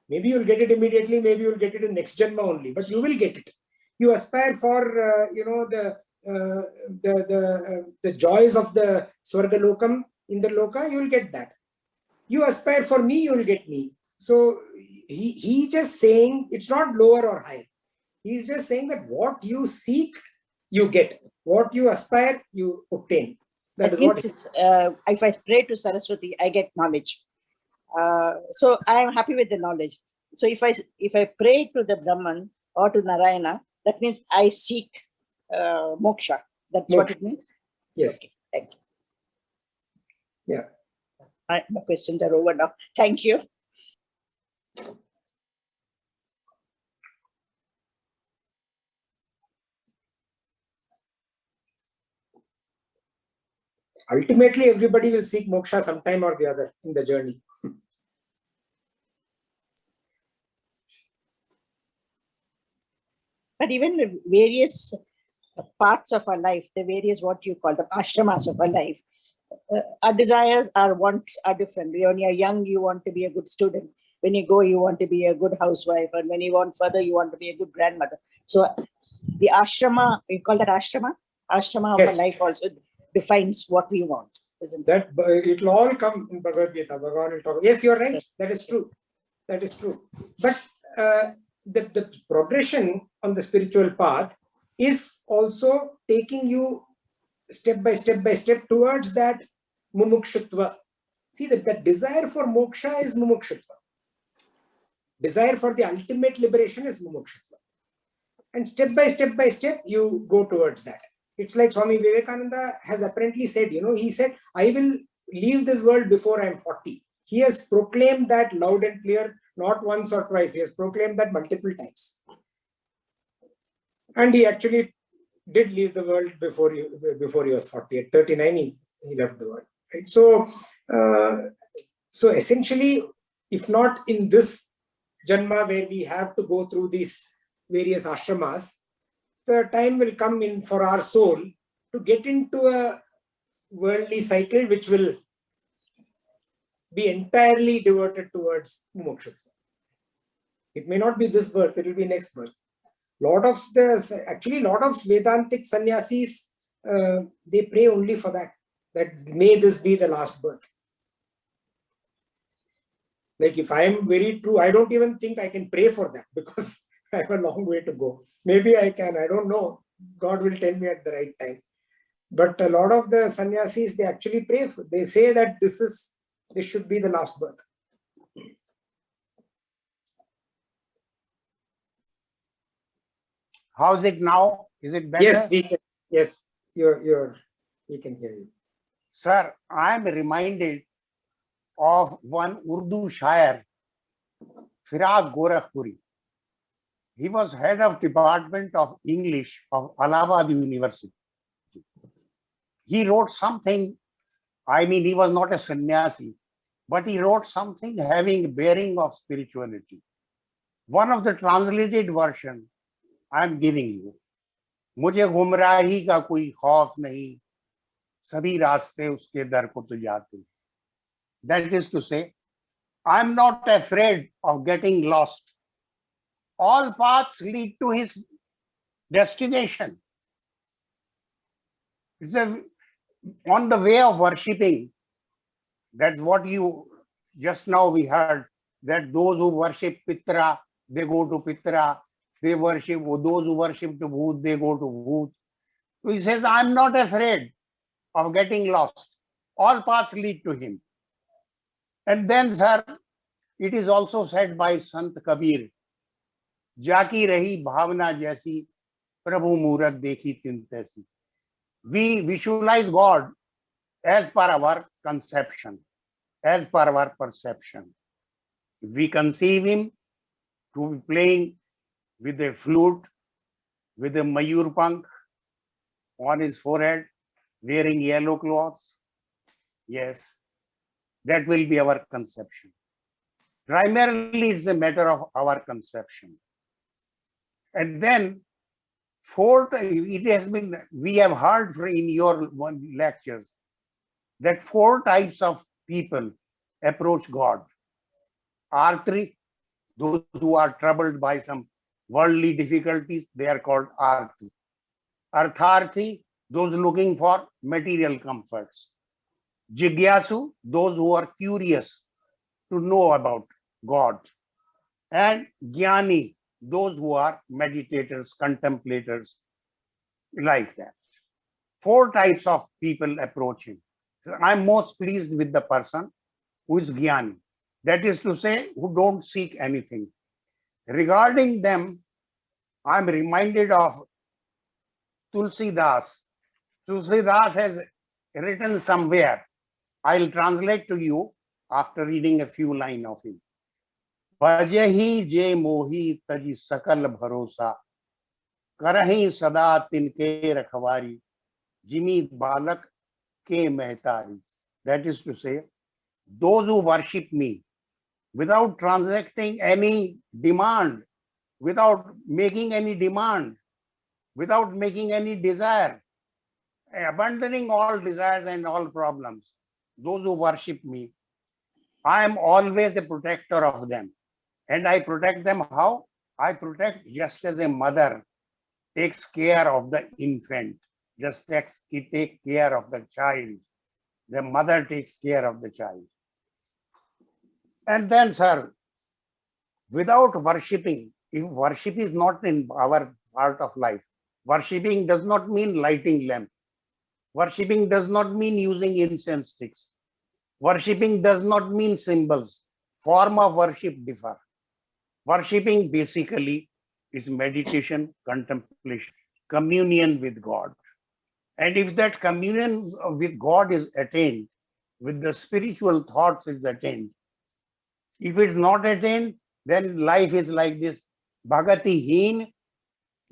Maybe you'll get it immediately, maybe you'll get it in next janma only, but you will get it. You aspire for, the joys of the Swarga Lokam, in the Loka, you will get that. You aspire for me, you will get me. So he's just saying it's not lower or higher. He's just saying that what you seek, you get. What you aspire, you obtain. That is what. If I pray to Saraswati, I get knowledge. So I am happy with the knowledge. So if I pray to the Brahman or to Narayana, that means I seek moksha. That's what it means? Yes. Okay, thank you. Yeah. My questions are over now. Thank you. Ultimately, everybody will seek moksha sometime or the other in the journey. But even the various parts of our life, the various what you call the ashramas of our life, our desires, our wants are different. When you're young, you want to be a good student. When you go, you want to be a good housewife. And when you want further, you want to be a good grandmother. So the ashrama, we call that ashrama? Ashrama of our life also defines what we want, isn't that? It will all come in Bhagavad Gita. Bhagavan will talk. Yes, you're right. That is true. That is true. But the progression on the spiritual path is also taking you step by step towards that mumukshutva. See, that desire for moksha is mumukshutva. Desire for the ultimate liberation is mumukshutva. And step by step, you go towards that. It's like Swami Vivekananda has apparently said, he said, I will leave this world before I'm 40. He has proclaimed that loud and clear, not once or twice. He has proclaimed that multiple times. And he actually did leave the world before he was 40. At 39, he left the world. Right? So essentially, if not in this Janma where we have to go through these various ashramas, the time will come in for our soul to get into a worldly cycle which will be entirely devoted towards moksha. It may not be this birth, it will be next birth. Lot of Vedantic sannyasis, they pray only for that may this be the last birth. Like if I am very true, I don't even think I can pray for that because I have a long way to go. Maybe I can, I don't know. God will tell me at the right time. But a lot of the sannyasis, they actually pray for. They say that this should be the last birth. How's it now? Is it better? Yes, we can. Yes, we can hear you. Sir, I am reminded of one Urdu Shair, Firaq Gorakhpuri. He was head of Department of English of Allahabad University. He wrote something, I mean, he was not a sannyasi, but he wrote something having bearing of spirituality. One of the translated version I am giving you. मुझे गुमराही का कोई खौफ नहीं, सभी रास्ते उसके दर को तो जाते. That is to say, I am not afraid of getting lost. All paths lead to his destination. It's on the way of worshipping. That's what you just now we heard, that those who worship Pitra, they go to Pitra. They worship, those who worship the Bhoot, they go to Bhoot. So he says, I'm not afraid of getting lost. All paths lead to him. And then, sir, it is also said by Sant Kabir, Jaki rahi bhavna jaisi, Prabhu Murat dekhi tin taisi. We visualize God as per our conception, as per our perception. We conceive him to be playing with a flute, with a mayur pank on his forehead, wearing yellow clothes. Yes, that will be our conception. Primarily, it's a matter of our conception. And then, fourth, it has been, we have heard in your lectures that 4 types of people approach God. Artri, those who are troubled by some worldly difficulties, they are called arthi. Artharthi, those looking for material comforts. Jigyasu, those who are curious to know about God. And Jnani, those who are meditators, contemplators, like that. 4 types of people approach him. So I'm most pleased with the person who is Jnani. That is to say, who don't seek anything. Regarding them, I'm reminded of Tulsidas. Tulsidas has written somewhere. I'll translate to you after reading a few lines of him. Bhajahi je mohi taji sakal bharosa, karahi sada tinke rakhwari, jimi balak ke mehtari. That is to say, those who worship me without transacting any demand, without making any demand, without making any desire, abandoning all desires and all problems, those who worship me, I am always a protector of them. And I protect them how? I protect just as a mother takes care of the infant, just take care of the child. The mother takes care of the child. And then, sir, without worshipping, if worship is not in our part of life, worshipping does not mean lighting lamp. Worshipping does not mean using incense sticks. Worshipping does not mean symbols. Form of worship differ. Worshipping basically is meditation, contemplation, communion with God. And if that communion with God is attained, with the spiritual thoughts is attained, if it's not attained, then life is like this. Bhagati heen,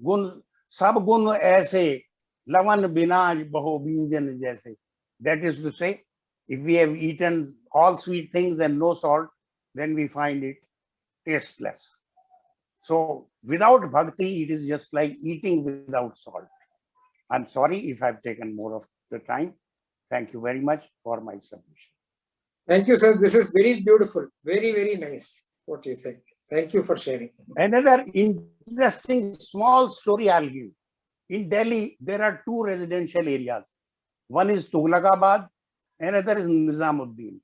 gun, sab gun aise, lavan binaj baho binjan jaise. That is to say, if we have eaten all sweet things and no salt, then we find it tasteless. So without bhakti, it is just like eating without salt. I'm sorry if I've taken more of the time. Thank you very much for my submission. Thank you, sir. This is very beautiful. Very, very nice what you said. Thank you for sharing. Another interesting small story I'll give. In Delhi, there are 2 residential areas. One is Tughlaqabad, another is Nizamuddin.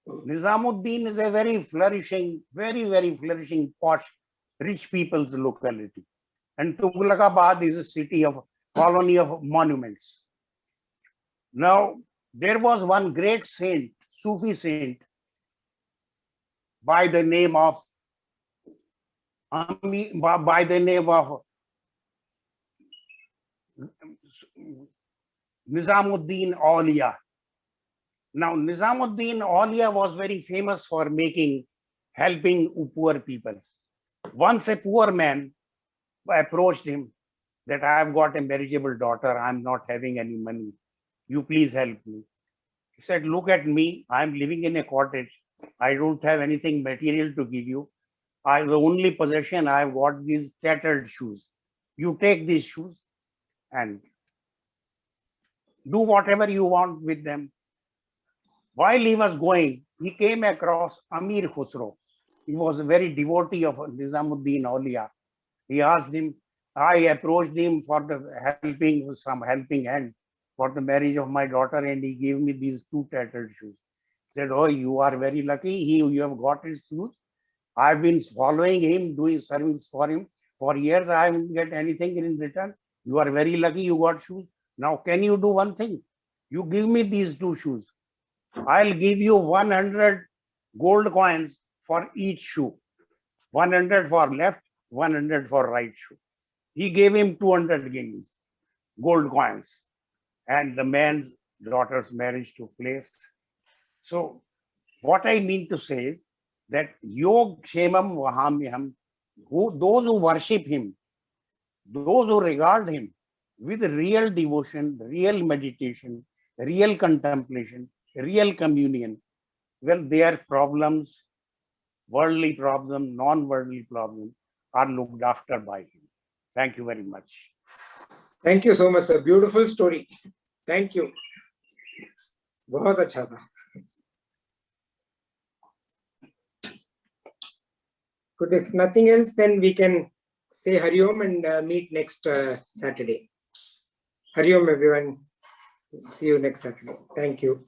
Nizamuddin is a very flourishing, very flourishing, posh, rich people's locality. And Tughlaqabad is a city of colony of monuments. Now, there was one great saint, Sufi saint, by the name of Nizamuddin Aulia. Now, Nizamuddin Aulia was very famous for helping poor people. Once a poor man approached him that I have got a marriageable daughter, I'm not having any money. You please help me. He said, look at me, I'm living in a cottage. I don't have anything material to give you. The only possession I've got these tattered shoes. You take these shoes and do whatever you want with them. While he was going, he came across Amir Khusro. He was a very devotee of Nizamuddin Aulia. He asked him, I approached him for some helping hand for the marriage of my daughter, and he gave me these two tattered shoes. He said, oh, you are very lucky. You have got his shoes. I've been following him, doing service for him for years. I haven't get anything in return. You are very lucky you got shoes. Now, can you do one thing? You give me these two shoes. I'll give you 100 gold coins for each shoe. 100 for left, 100 for right shoe. He gave him 200 guineas, gold coins. And the man's daughter's marriage took place. So what I mean to say is that Yog Kshemam Vahamyam, those who worship him, those who regard him with real devotion, real meditation, real contemplation, real communion, well, their problems, worldly problems, non-worldly problems, are looked after by him. Thank you very much. Thank you so much, sir. Beautiful story. Thank you. बहुत अच्छा था. Good. If nothing else, then we can say Hari Om and meet next Saturday. Hari Om, everyone. See you next Saturday. Thank you.